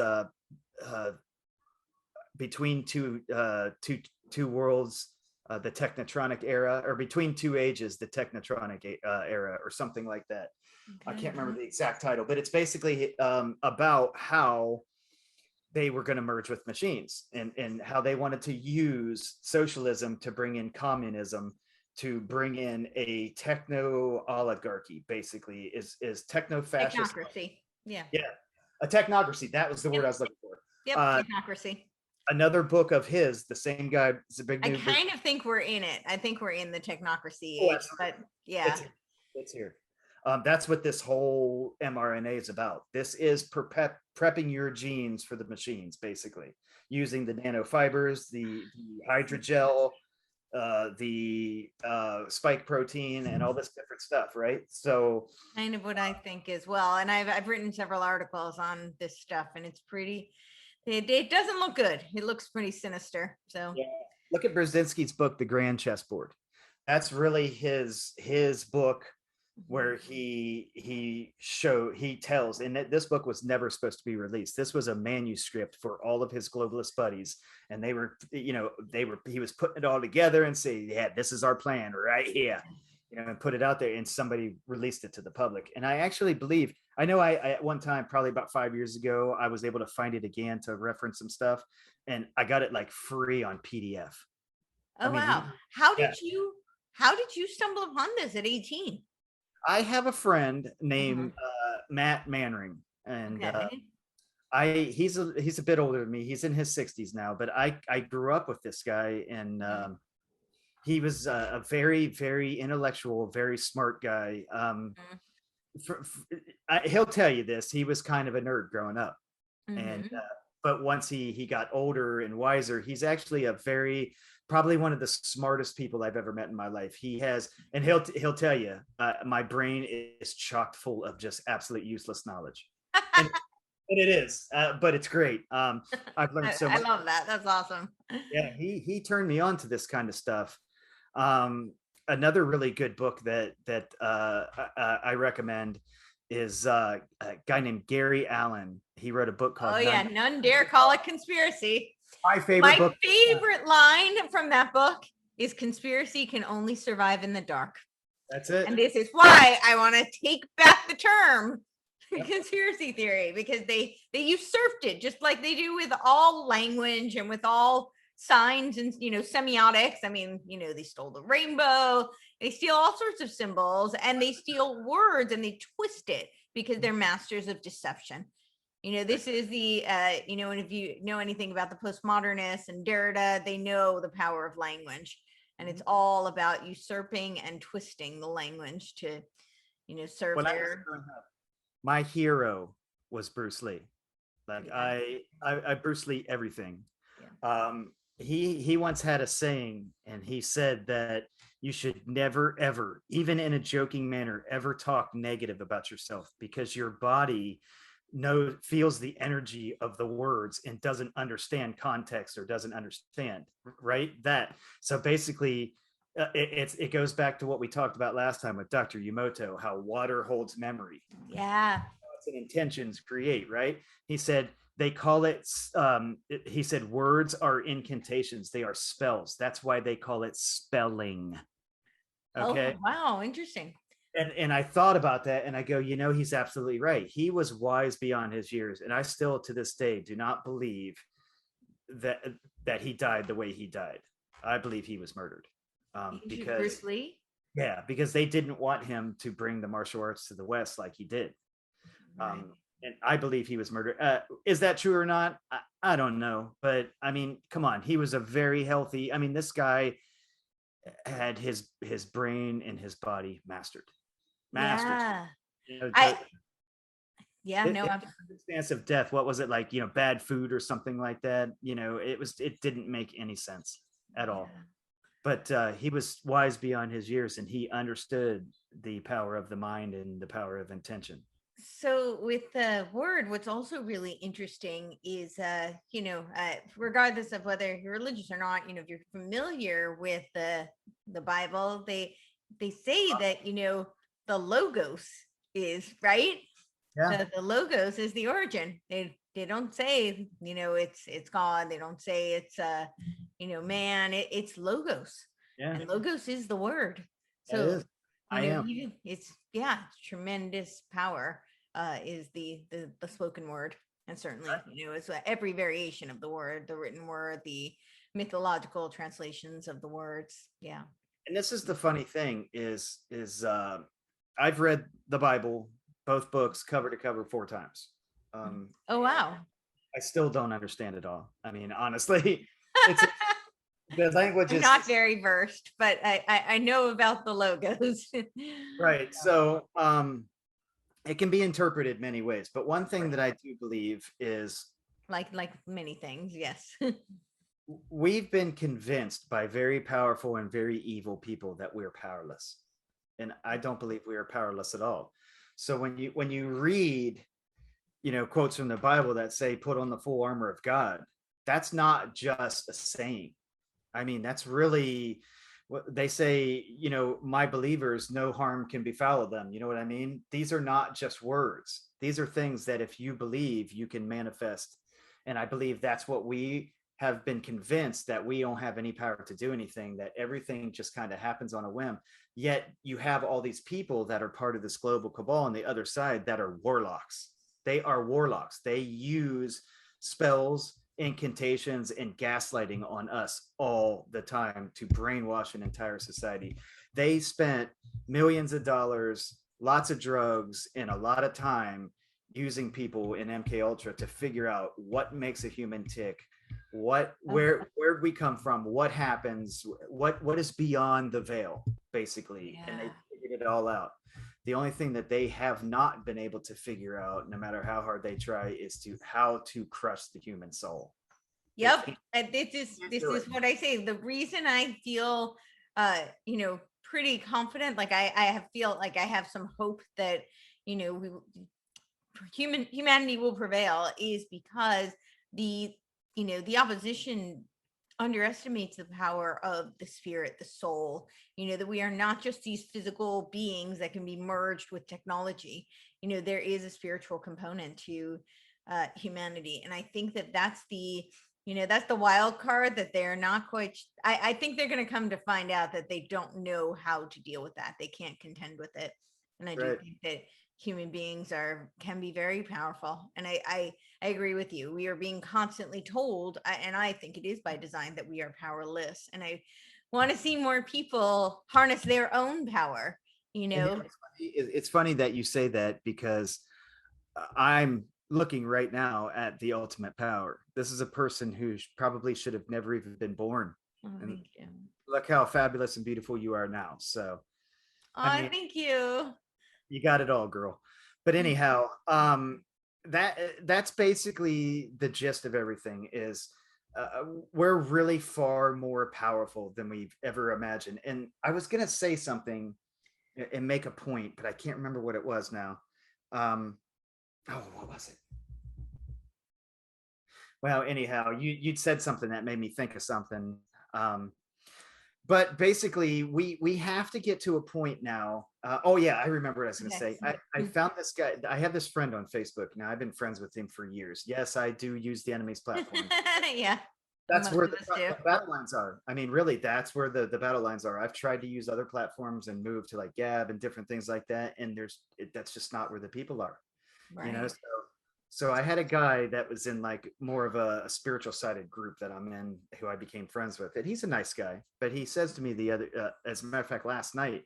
between two worlds, the Technotronic era, or between two ages, the Technotronic era, or something like that. Okay. I can't remember the exact title, but it's basically about how they were going to merge with machines, and how they wanted to use socialism to bring in communism, to bring in a techno oligarchy, basically is techno-fascist. Technocracy. Yeah, a technocracy. That was the word I was looking for. Technocracy. Another book of his, the same guy, Zbigniew. I kind of think we're in it. I think we're in the technocracy age, but yeah. It's here. That's what this whole mRNA is about. This is prepping your genes for the machines, basically, using the nanofibers, the hydrogel, the spike protein, and all this different stuff, right? So kind of what I think as well. And I've written several articles on this stuff, and it's pretty. It doesn't look good. It looks pretty sinister. So yeah. Look at Brzezinski's book, The Grand Chessboard. That's really his book where he tells, and this book was never supposed to be released. This was a manuscript for all of his globalist buddies, and he was putting it all together and say, yeah, this is our plan right here, and put it out there, and somebody released it to the public. And I actually believe, I know I at one time, probably about 5 years ago, I was able to find it again to reference some stuff, and I got it like free on PDF. Wow. How did you stumble upon this at 18? I have a friend named Matt Manring, and he's a bit older than me. He's in his 60s now, but I grew up with this guy, and he was a very, very intellectual, very smart guy. He'll tell you this. He was kind of a nerd growing up, and but once he got older and wiser, he's actually probably one of the smartest people I've ever met in my life. He has, and he'll tell you, my brain is chock full of just absolute useless knowledge. And it is, but it's great. I've learned so much. I love that. That's awesome. Yeah, he turned me on to this kind of stuff. Another really good book that I recommend is a guy named Gary Allen. He wrote a book called None Dare Call It Conspiracy. My favorite book. My favorite line from that book is conspiracy can only survive in the dark. That's it. And this is why I want to take back the term conspiracy theory, because they usurped it, just like they do with all language and with all signs and semiotics. I mean, they stole the rainbow, they steal all sorts of symbols, and they steal words and they twist it because they're masters of deception. This is the, and if you know anything about the postmodernists and Derrida, they know the power of language, and it's all about usurping and twisting the language to, serve their. My hero was Bruce Lee. Like I Bruce Lee everything. Yeah. He once had a saying, and he said that you should never, ever, even in a joking manner, ever talk negative about yourself, because your body feels the energy of the words and doesn't understand context or doesn't understand, right? So basically it goes back to what we talked about last time with Dr. Yumoto, how water holds memory. Yeah. It's an intentions create, right? He said they call it, he said words are incantations, they are spells. That's why they call it spelling. Okay. Oh, wow, interesting. And I thought about that, and I go, he's absolutely right. He was wise beyond his years, and I still to this day do not believe that he died the way he died. I believe he was murdered. Because Bruce Lee? Yeah, because they didn't want him to bring the martial arts to the West like he did. Right. And I believe he was murdered. Is that true or not? I don't know, but I mean, come on, he was a very healthy. I mean, this guy had his brain and his body mastered. Yeah. Circumstance of death. What was it like? Bad food or something like that. It didn't make any sense at all. But he was wise beyond his years, and he understood the power of the mind and the power of intention. So with the word, what's also really interesting is, regardless of whether you're religious or not, if you're familiar with the Bible, they say that, the logos is right. Yeah. The logos is the origin. They don't say, it's God. They don't say it's, man, it's logos. Yeah. And logos is the word. So it's tremendous power is the spoken word. And certainly, it's every variation of the word, the written word, the mythological translations of the words. Yeah. And this is the funny thing is I've read the Bible, both books, cover to cover 4 times. Oh, wow. I still don't understand it all. I mean, honestly, the language is not very versed, but I know about the logos. Right. So it can be interpreted many ways. But one thing that I do believe is like many things, yes. we've been convinced by very powerful and very evil people that we're powerless. And I don't believe we are powerless at all. So when you read, quotes from the Bible that say, put on the full armor of God, that's not just a saying. I mean, that's really what they say, my believers, no harm can befall them. You know what I mean? These are not just words. These are things that if you believe, you can manifest. And I believe that's what we have been convinced, that we don't have any power to do anything, that everything just kind of happens on a whim. Yet you have all these people that are part of this global cabal on the other side that are warlocks. They are warlocks. They use spells, incantations, and gaslighting on us all the time to brainwash an entire society. They spent millions of dollars, lots of drugs, and a lot of time using people in MK Ultra to figure out what makes a human tick, where we come from, what happens, what is beyond the veil, basically. And they figured it all out. The only thing that they have not been able to figure out, no matter how hard they try, is how to crush the human soul. Yep. And this is what I say. The reason I feel pretty confident, like I feel like I have some hope that humanity will prevail, is because the opposition underestimates the power of the spirit, the soul, that we are not just these physical beings that can be merged with technology. There is a spiritual component to humanity. And I think that that's the wild card that they're not quite, I think they're going to come to find out that they don't know how to deal with that. They can't contend with it. And I do think that human beings can be very powerful. And I agree with you. We are being constantly told, and I think it is by design, that we are powerless. And I want to see more people harness their own power, It's funny that you say that, because I'm looking right now at the ultimate power. This is a person who probably should have never even been born. Oh, thank you. Look how fabulous and beautiful you are now. So thank you. You got it all, girl. But anyhow, that's basically the gist of everything. Is we're really far more powerful than we've ever imagined. And I was gonna say something and make a point, but I can't remember what it was now. What was it? Well, anyhow, you'd said something that made me think of something. But basically, we have to get to a point now. I remember what I was going to say. I found this guy. I have this friend on Facebook now. I've been friends with him for years. Yes, I do use the enemy's platform. Yeah. That's where the battle lines are. I mean, really, that's where the battle lines are. I've tried to use other platforms and move to like Gab and different things like that. And that's just not where the people are. Right. So I had a guy that was in like more of a spiritual sided group that I'm in, who I became friends with. And he's a nice guy, but he says to me as a matter of fact, last night,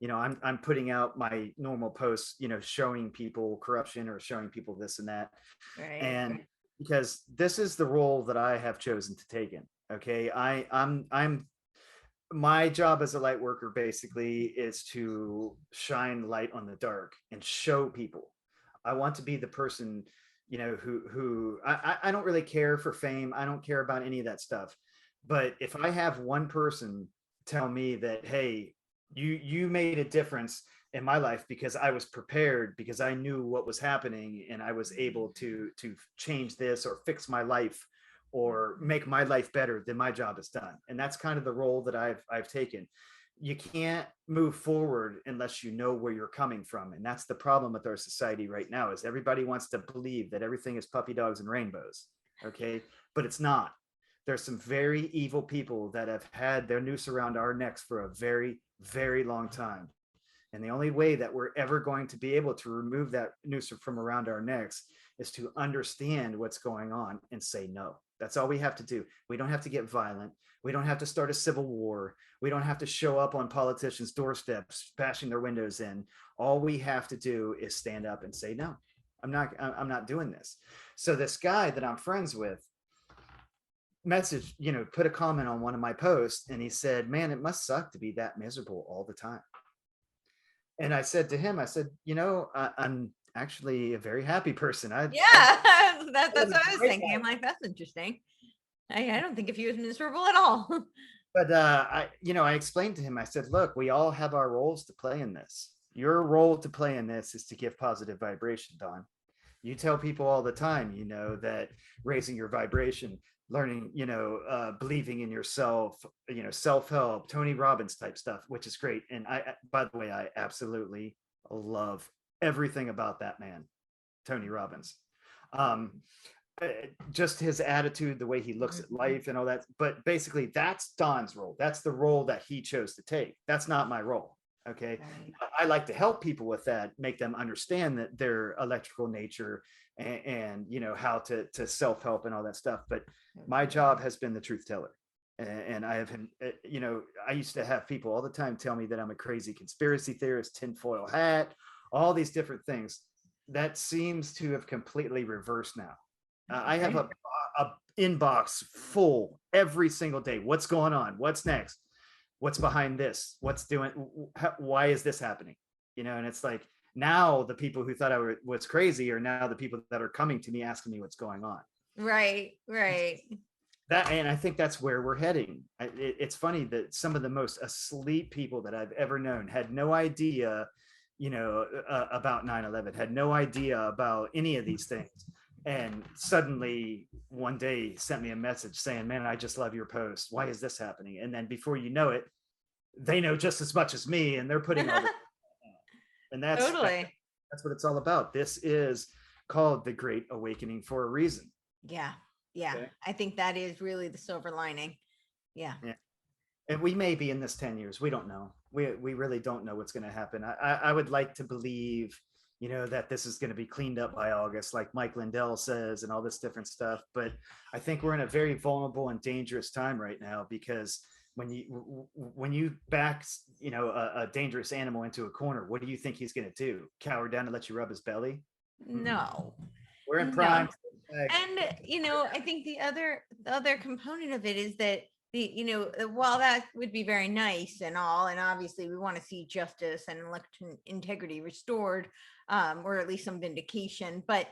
I'm putting out my normal posts, showing people corruption or showing people this and that. Right. And because this is the role that I have chosen to take in. Okay. I'm my job as a light worker basically is to shine light on the dark and show people. I want to be the person, who I don't really care for fame. I don't care about any of that stuff. But if I have one person tell me that, hey, you made a difference in my life because I was prepared, because I knew what was happening, and I was able to change this or fix my life or make my life better, then my job is done. And that's kind of the role that I've taken. You can't move forward unless you know where you're coming from. And that's the problem with our society right now, is everybody wants to believe that everything is puppy dogs and rainbows. Okay. But it's not. There's some very evil people that have had their noose around our necks for a very, very long time. And the only way that we're ever going to be able to remove that noose from around our necks is to understand what's going on and say no. That's all we have to do. We don't have to get violent. We don't have to start a civil war. We don't have to show up on politicians' doorsteps, bashing their windows in. All we have to do is stand up and say, no, I'm not doing this. So this guy that I'm friends with put a comment on one of my posts, and he said, man, it must suck to be that miserable all the time. And I said to him, I'm actually a very happy person. That's what I was thinking. I'm like, that's interesting. I don't think if he was miserable at all. But I explained to him, I said, look, we all have our roles to play in this. Your role to play in this is to give positive vibration, Don. You tell people all the time, that raising your vibration, learning, believing in yourself, self-help, Tony Robbins type stuff, which is great. And by the way, I absolutely love everything about that man, Tony Robbins. Just his attitude, the way he looks at life and all that. But basically, that's Don's role. That's the role that he chose to take. That's not my role. Okay. Right. I like to help people with that, make them understand that their electrical nature and how to self-help and all that stuff. But my job has been the truth teller. And I have him, I used to have people all the time tell me that I'm a crazy conspiracy theorist, tinfoil hat, all these different things. That seems to have completely reversed now. I have a inbox full every single day. What's going on? What's next? What's behind this? Why is this happening? And it's like, now the people who thought I was crazy are now the people that are coming to me asking me what's going on. Right. And I think that's where we're heading. It's funny that some of the most asleep people that I've ever known had no idea, about 9/11, had no idea about any of these things. And suddenly one day sent me a message saying, man, I just love your post. Why is this happening? And then before you know it, they know just as much as me, and they're putting all this and that's totally. That's what it's all about. This is called the Great Awakening for a reason. Yeah. Okay. I think that is really the silver lining. Yeah. And we may be in this 10 years. We don't know. We really don't know what's going to happen. I would like to believe that this is going to be cleaned up by August, like Mike Lindell says, and all this different stuff. But I think we're in a very vulnerable and dangerous time right now, because when you back, a dangerous animal into a corner, what do you think he's going to do? Cower down and let you rub his belly? No. We're in prime. And, I think the other component of it is that while that would be very nice and all, and obviously we want to see justice and election integrity restored, or at least some vindication, but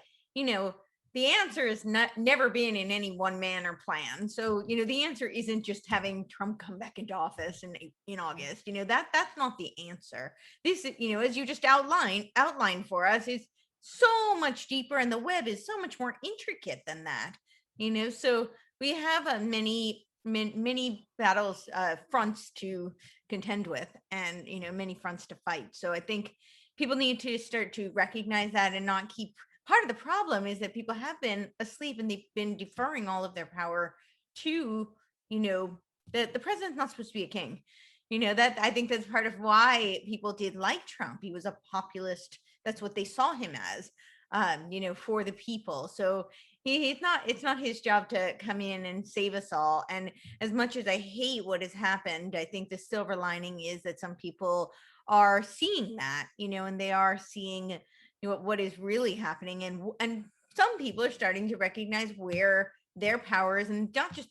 the answer is never been in any one man or plan. So the answer isn't just having Trump come back into office in August. That's not the answer. This, as you just outlined for us, is so much deeper, and the web is so much more intricate than that. So we have many battles, fronts to contend with, and many fronts to fight. So I think people need to start to recognize that and not keep. Part of the problem is that people have been asleep, and they've been deferring all of their power to the president's not supposed to be a king. That I think that's part of why people did like Trump. He was a populist. That's what they saw him as, for the people. So it's not his job to come in and save us all. And as much as I hate what has happened, I think the silver lining is that some people are seeing that, and they are seeing what is really happening. And some people are starting to recognize where their power is, and not just,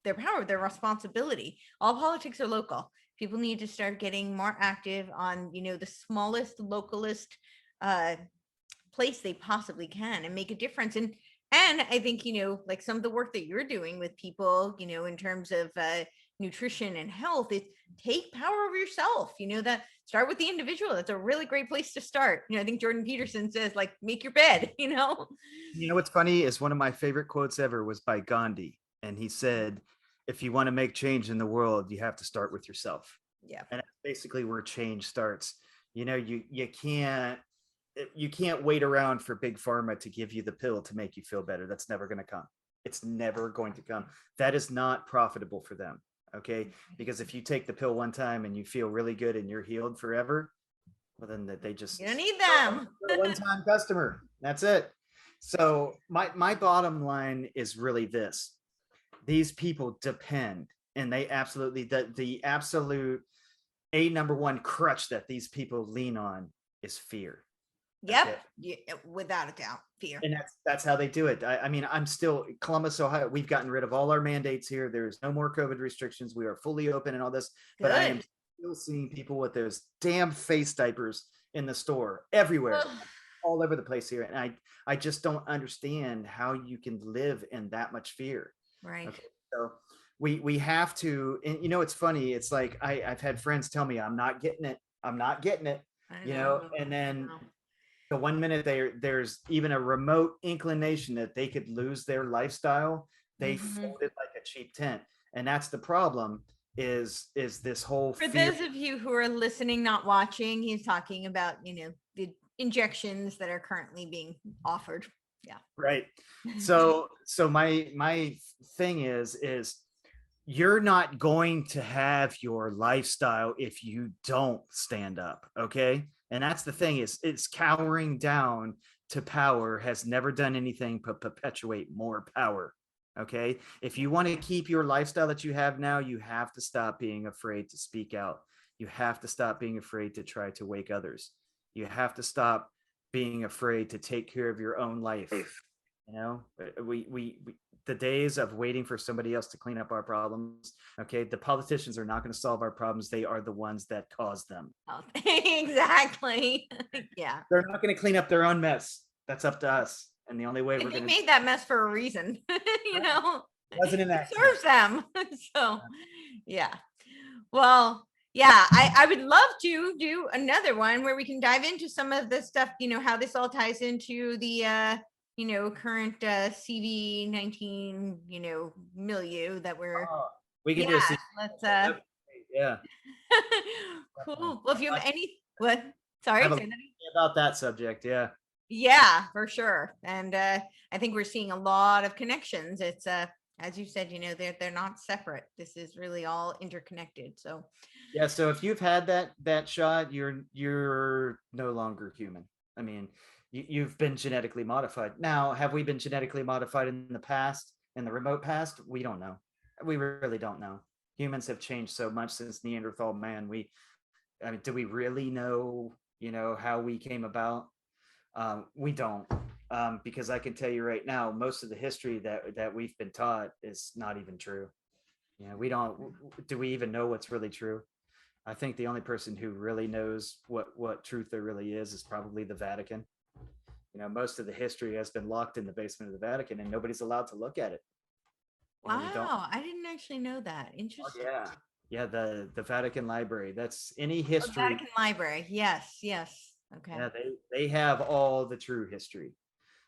their power, their responsibility. All politics are local. People need to start getting more active on, the smallest localist place they possibly can, and make a difference. And I think, like some of the work that you're doing with people, in terms of nutrition and health, is take power over yourself. That start with the individual. That's a really great place to start. I think Jordan Peterson says, like, make your bed. What's funny is one of my favorite quotes ever was by Gandhi, and he said, if you want to make change in the world, you have to start with yourself. Yeah. And that's basically where change starts. You can't wait around for Big Pharma to give you the pill to make you feel better. That's never going to come. It's never going to come. That is not profitable for them. Okay. Because if you take the pill one time and you feel really good and you're healed forever, well, then they just, you don't need them. One-time customer. That's it. So my bottom line is really this. These people depend, and they absolutely, the absolute number one crutch that these people lean on is fear. Yep. Yeah, without a doubt, fear. And that's how they do it. I mean, I'm still Columbus, Ohio. We've gotten rid of all our mandates here. There's no more COVID restrictions. We are fully open and all this. Good. But I am still seeing people with those damn face diapers in the store everywhere, all over the place here. And I just don't understand how you can live in that much fear. Right. Okay. So we have to, and it's funny. It's like I've had friends tell me I'm not getting it. I'm not getting it. I know. And then the one minute there's even a remote inclination that they could lose their lifestyle, they fold it like a cheap tent. And that's the problem is this whole For fear. those of you who are listening, not watching, he's talking about, the injections that are currently being offered. Yeah. Right. So my thing is you're not going to have your lifestyle if you don't stand up. Okay. And that's the thing is it's cowering down to power has never done anything but perpetuate more power. Okay. If you want to keep your lifestyle that you have now, you have to stop being afraid to speak out. You have to stop being afraid to try to wake others. You have to stop being afraid to take care of your own life. We the days of waiting for somebody else to clean up our problems. Okay. The politicians are not going to solve our problems. They are the ones that cause them. Oh, exactly. Yeah. They're not going to clean up their own mess. That's up to us. And the only way we're going to made that mess for a reason, wasn't an it accident. serves them. So, yeah. Well, yeah, I would love to do another one where we can dive into some of this stuff, how this all ties into the, current CV-19, milieu that we're. We can do a let's. Yeah. Cool. Well, if you have any, what? Sorry. About that subject, yeah. Yeah, for sure. And I think we're seeing a lot of connections. It's as you said, they're not separate. This is really all interconnected. So yeah, so if you've had that shot, you're no longer human. I mean, you've been genetically modified. Now, have we been genetically modified in the past, in the remote past? We don't know. We really don't know. Humans have changed so much since Neanderthal man. Do we really know, how we came about? We don't, because I can tell you right now, most of the history that we've been taught is not even true. We don't. Do we even know what's really true? I think the only person who really knows what truth there really is probably the Vatican. Most of the history has been locked in the basement of the Vatican, and nobody's allowed to look at it. Wow, I didn't actually know that. Interesting. Oh, yeah, the Vatican Library. That's any history. Vatican Library. Yes. Okay. Yeah, they have all the true history.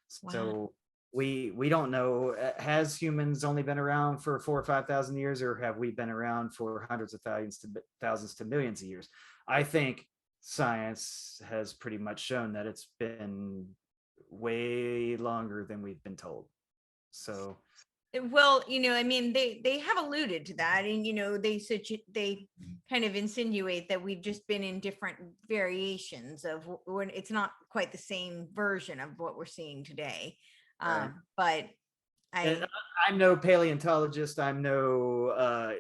So we don't know. Has humans only been around for 4,000 or 5,000 years, or have we been around for hundreds of thousands to millions of years? I think science has pretty much shown that it's been way longer than we've been told. So. Well, they have alluded to that, and they kind of insinuate that we've just been in different variations of when it's not quite the same version of what we're seeing today. Right. But I'm no paleontologist. I'm no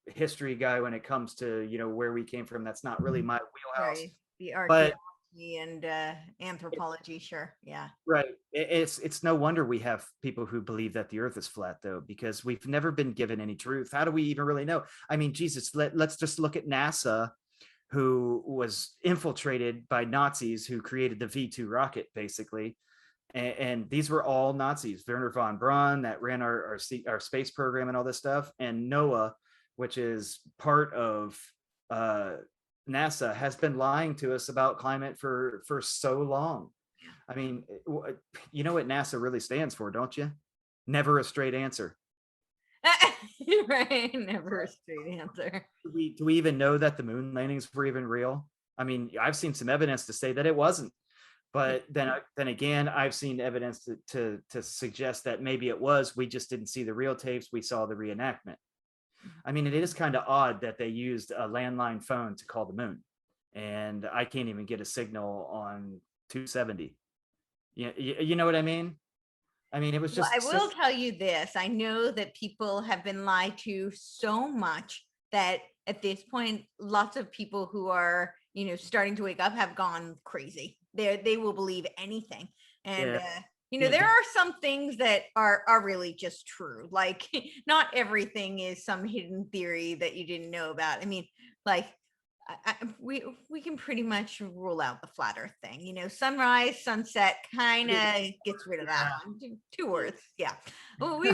history guy when it comes to where we came from. That's not really my wheelhouse. Right. The archaeology and anthropology, sure, yeah. Right. It's no wonder we have people who believe that the earth is flat, though, because we've never been given any truth. How do we even really know? I mean, Jesus, let's just look at NASA, who was infiltrated by Nazis who created the V2 rocket, basically. And these were all Nazis. Werner von Braun, that ran our space program and all this stuff, and NOAA, which is part of NASA, has been lying to us about climate for so long. I mean, you know what NASA really stands for, don't you? Never a straight answer. Right, never a straight answer. Do we even know that the moon landings were even real? I mean, I've seen some evidence to say that it wasn't, but then again, I've seen evidence to suggest that maybe it was. We just didn't see the real tapes. We saw the reenactment. I mean, it is kind of odd that they used a landline phone to call the moon, and I can't even get a signal on 270. You know what I mean? I mean, it was just. Well, I will tell you this. I know that people have been lied to so much that at this point, lots of people who are, starting to wake up have gone crazy. They will believe anything. And, there are some things that are really just true. Like, not everything is some hidden theory that you didn't know about. I mean, like, we can pretty much rule out the flat Earth thing. Sunrise, sunset kind of gets rid of that one. Two Earths, yeah. Well, we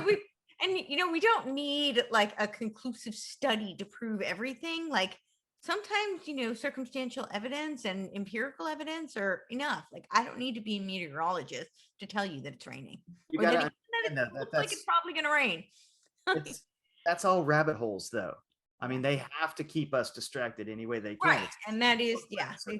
and we don't need like a conclusive study to prove everything. Like sometimes circumstantial evidence and empirical evidence are enough. Like I don't need to be a meteorologist to tell you that it's raining, You or that gotta it understand looks like it's probably going to rain. that's all rabbit holes, though. I mean, they have to keep us distracted any way they can. Right. And that is,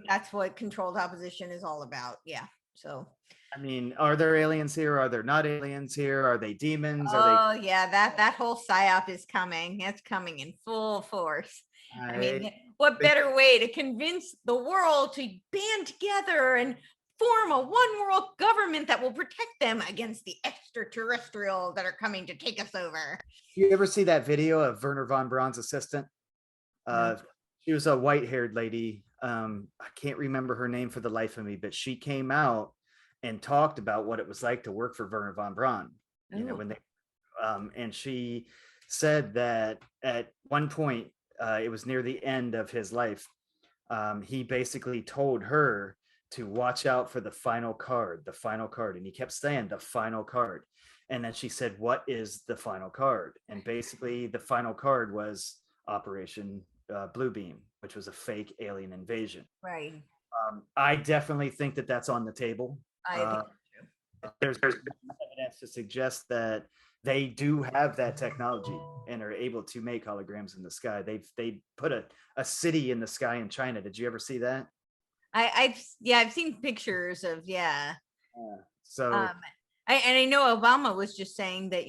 that's what controlled opposition is all about. Yeah. So, I mean, are there aliens here? Are there not aliens here? Are they demons? oh yeah, that whole psyop is coming. It's coming in full force. I mean, what better way to convince the world to band together and form a one world government that will protect them against the extraterrestrials that are coming to take us over? You ever see that video of Werner von Braun's assistant? No. She was a white-haired lady. I can't remember her name for the life of me, but she came out and talked about what it was like to work for Werner von Braun. When they and she said that at one point, it was near the end of his life, he basically told her to watch out for the final card, and he kept saying the final card. And then she said, "What is the final card?" And basically the final card was Operation Bluebeam, which was a fake alien invasion. Right. I definitely think that that's on the table. I think there's evidence to suggest that they do have that technology and are able to make holograms in the sky. They put a city in the sky in China. Did you ever see that? I've seen pictures of So I know Obama was just saying that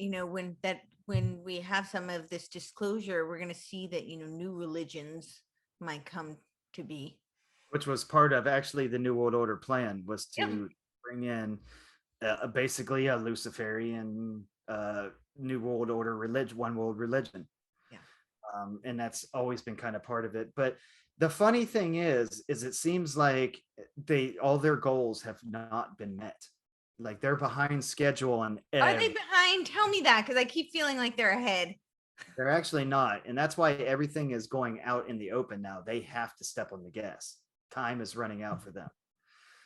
when we have some of this disclosure, we're going to see that new religions might come to be, which was part of actually the New World Order plan, was to bring in basically a Luciferian New World Order religion, one world religion. And that's always been kind of part of it. But the funny thing is it seems like all their goals have not been met. Like they're behind schedule on Are they behind? Tell me that, because I keep feeling like they're ahead. They're actually not. And that's why everything is going out in the open now. They have to step on the gas. Time is running out for them.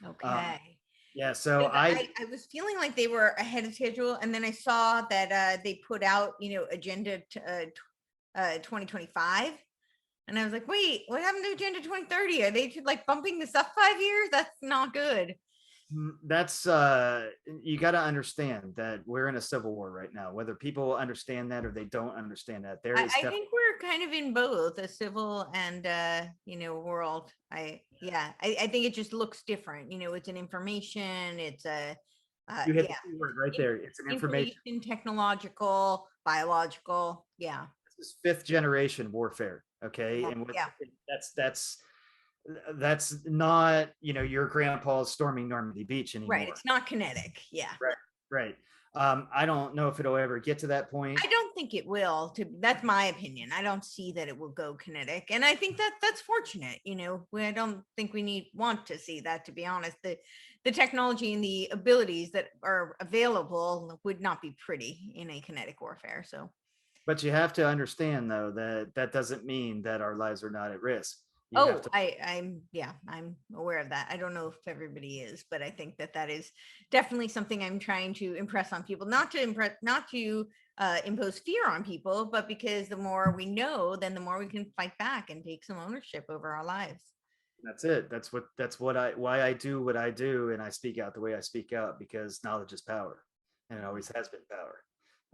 Okay. Yeah, so I was feeling like they were ahead of schedule, and then I saw that they put out agenda 2025, and I was like, wait, what happened to agenda 2030? Are they like bumping this up 5 years? That's not good. That's you got to understand that we're in a civil war right now, whether people understand that or they don't understand that. I think we're kind of in both a civil and world. I think it just looks different. It's an information, it's a you hit the word right there. It's an information, technological, biological. Yeah, this is 5th generation warfare. Okay. And that's not your grandpa's storming Normandy Beach anymore. Right. It's not kinetic. Yeah. Right. I don't know if it'll ever get to that point. I don't think it will. That's my opinion. I don't see that it will go kinetic, and I think that's fortunate. I don't think we want to see that, to be honest. The technology and the abilities that are available would not be pretty in a kinetic warfare. So, but you have to understand, though, that doesn't mean that our lives are not at risk. I'm aware of that. I don't know if everybody is, but I think that is definitely something I'm trying to impress on people, not to impose fear on people, but because the more we know, then the more we can fight back and take some ownership over our lives. That's it. That's why I do what I do, and I speak out the way I speak out, because knowledge is power, and it always has been power.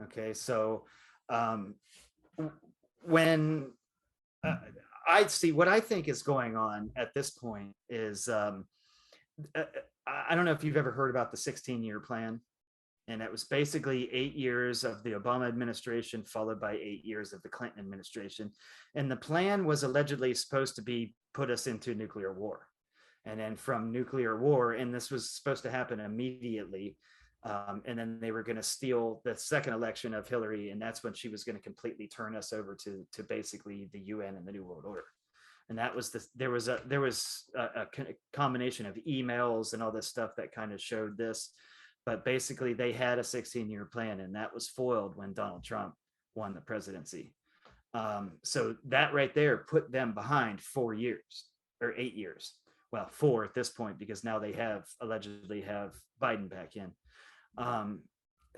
Okay, so when I see what I think is going on at this point is I don't know if you've ever heard about the 16-year plan, and it was basically 8 years of the Obama administration followed by 8 years of the Clinton administration, and the plan was allegedly supposed to be put us into nuclear war, and then from nuclear war, and this was supposed to happen immediately. And then they were going to steal the second election of Hillary, and that's when she was going to completely turn us over to basically the UN and the New World Order. And that was there was a combination of emails and all this stuff that kind of showed this, but basically they had a 16-year plan, and that was foiled when Donald Trump won the presidency. So that right there put them behind 4 years or 8 years. Well, 4 at this point, because now they allegedly have Biden back in.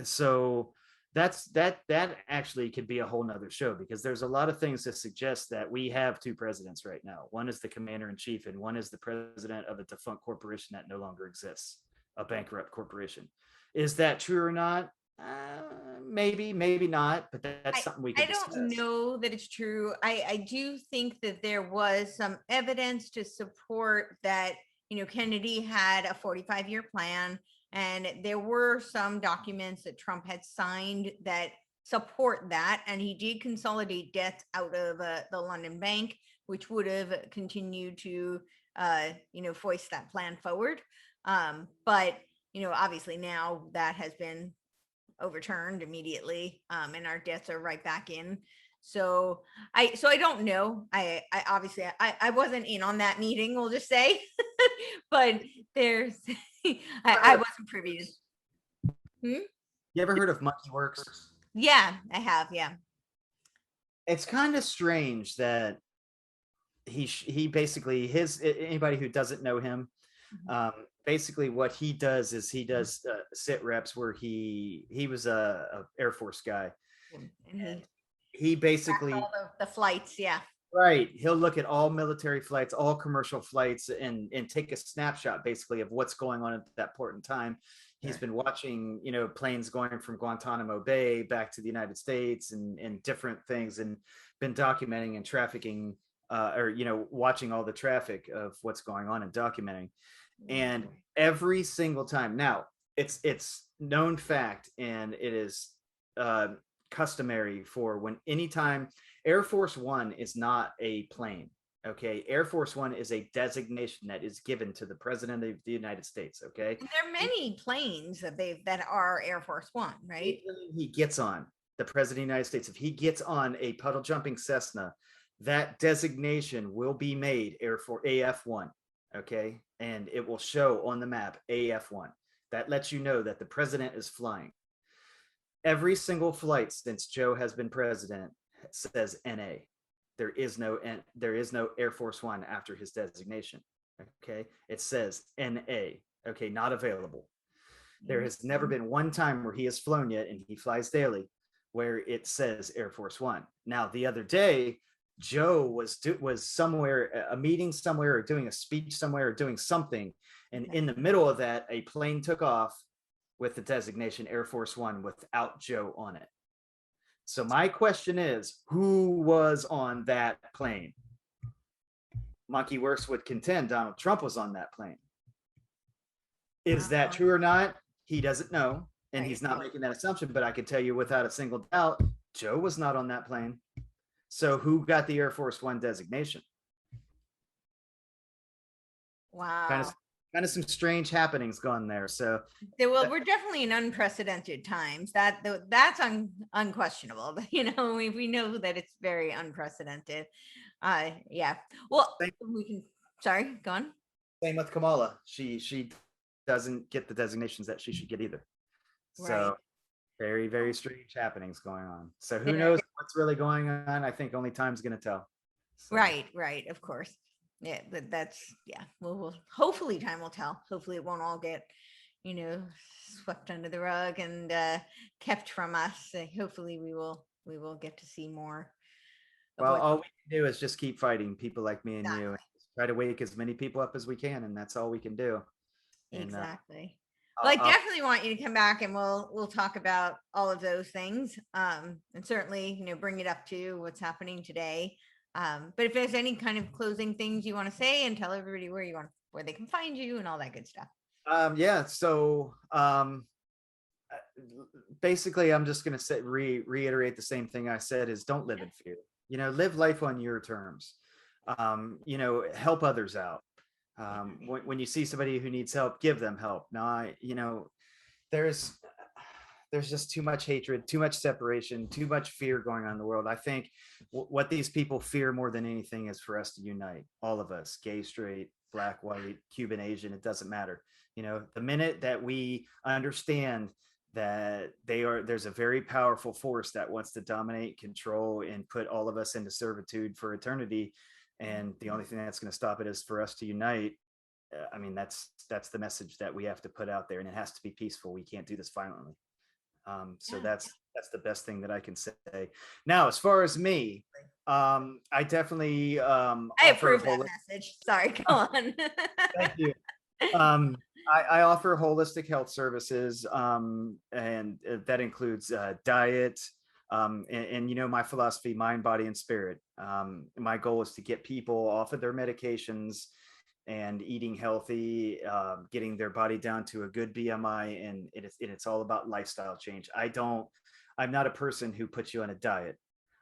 So that actually could be a whole nother show, because there's a lot of things that suggest that we have 2 presidents right now. One is the commander in chief, and one is the president of a defunct corporation that no longer exists, a bankrupt corporation. Is that true or not? Maybe not, but that's something we can discuss. I don't know that it's true. I do think that there was some evidence to support that, Kennedy had a 45-year plan, and there were some documents that Trump had signed that support that. And he did consolidate debts out of the London bank, which would have continued to, foist that plan forward. But, obviously now that has been overturned immediately, and our debts are right back in. So I don't know. I obviously I wasn't in on that meeting, we'll just say, but there's I wasn't privy to. You ever heard of Monkey Works? Yeah, I have. Yeah. It's kind of strange that he basically, anybody who doesn't know him, basically what he does is he does sit reps, where he was a Air Force guy, and he basically all the flights. Yeah. Right. He'll look at all military flights, all commercial flights, and take a snapshot basically of what's going on at that point in time. He's been watching, planes going from Guantanamo Bay back to the United States and different things, and been documenting and trafficking, or, watching all the traffic of what's going on and documenting. And every single time now, it's known fact, and it is customary for when anytime Air Force One is not a plane. Okay. Air Force One is a designation that is given to the president of the United States. Okay. And there are many planes that are Air Force One, right? He gets on, the president of the United States, if he gets on a puddle jumping Cessna, that designation will be made Air Force AF1. Okay. And it will show on the map AF1. That lets you know that the president is flying. Every single flight since Joe has been president says NA. There is no Air Force One after his designation. Okay. It says NA. Okay. Not available. There has never been one time where he has flown yet, and he flies daily, where it says Air Force One. Now, the other day, Joe was somewhere, a meeting somewhere, or doing a speech somewhere, or doing something. And in the middle of that, a plane took off with the designation Air Force One without Joe on it. So my question is, who was on that plane? Monkey Works would contend Donald Trump was on that plane. Is that true or not? He doesn't know, and he's not making that assumption, but I can tell you without a single doubt, Joe was not on that plane. So who got the Air Force One designation? Wow. Kind of some strange happenings going there. So well, we're definitely in unprecedented times. That's unquestionable. But, we know that it's very unprecedented. Yeah. Well, we can. Sorry, go on. Same with Kamala. She doesn't get the designations that she should get either. So very, very strange happenings going on. So who knows what's really going on? I think only time's going to tell. So. Right. Of course. Yeah, but that's, we'll hopefully time will tell. Hopefully it won't all get, swept under the rug and kept from us. Hopefully we will get to see more. Well, all we can do is just keep fighting, people like me and you, and try to wake as many people up as we can, and that's all we can do. Exactly. Well, I definitely want you to come back, and we'll talk about all of those things, and certainly, bring it up to what's happening today. But if there's any kind of closing things you want to say, and tell everybody where they can find you and all that good stuff. So basically, I'm just going to reiterate the same thing I said: is don't live in fear. Live life on your terms. Help others out. When you see somebody who needs help, give them help. Now, there's just too much hatred, too much separation, too much fear going on in the world. I think what these people fear more than anything is for us to unite, all of us, gay, straight, black, white, Cuban, Asian, it doesn't matter. The minute that we understand that there's a very powerful force that wants to dominate, control, and put all of us into servitude for eternity. And the only thing that's going to stop it is for us to unite. I mean, that's the message that we have to put out there, and it has to be peaceful. We can't do this violently. So that's the best thing that I can say. Now, as far as me, I definitely I approve that message. Sorry, go on. Thank you. I offer holistic health services, and that includes diet, and you know, my philosophy, mind, body, and spirit. My goal is to get people off of their medications and eating healthy, getting their body down to a good BMI, and it's all about lifestyle change. I'm not a person who puts you on a diet.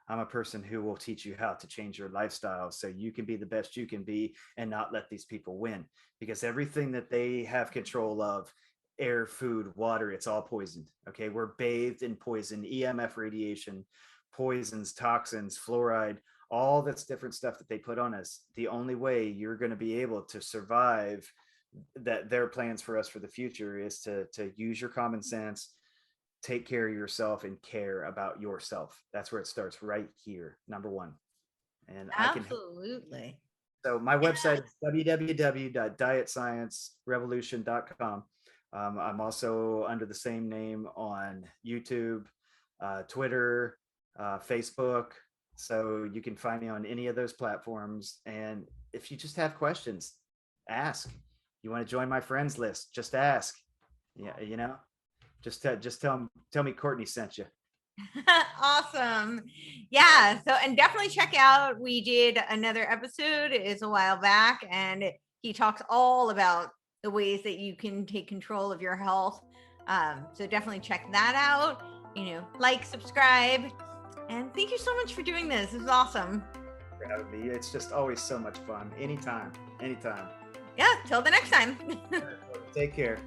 I'm a person who will teach you how to change your lifestyle so you can be the best you can be and not let these people win, because everything that they have control of, air, food, water, it's all poisoned. Okay. We're bathed in poison, EMF radiation, poisons, toxins, fluoride, all that's different stuff that they put on us. The only way you're going to be able to survive that their plans for us for the future is to use your common sense, take care of yourself, and care about yourself. That's where it starts, right here, number one. And absolutely. So my website is www.dietsciencerevolution.com. I'm also under the same name on YouTube, Twitter, Facebook. So you can find me on any of those platforms. And if you just have questions, ask. You want to join my friends list, just ask. Yeah, you know, just tell me Courtney sent you. Awesome. Yeah. So, and definitely check out, we did another episode, is a while back, and he talks all about the ways that you can take control of your health. So definitely check that out, you know, like, subscribe, and thank you so much for doing this. This is awesome. It's just always so much fun. Anytime. Yeah. Till the next time. Take care.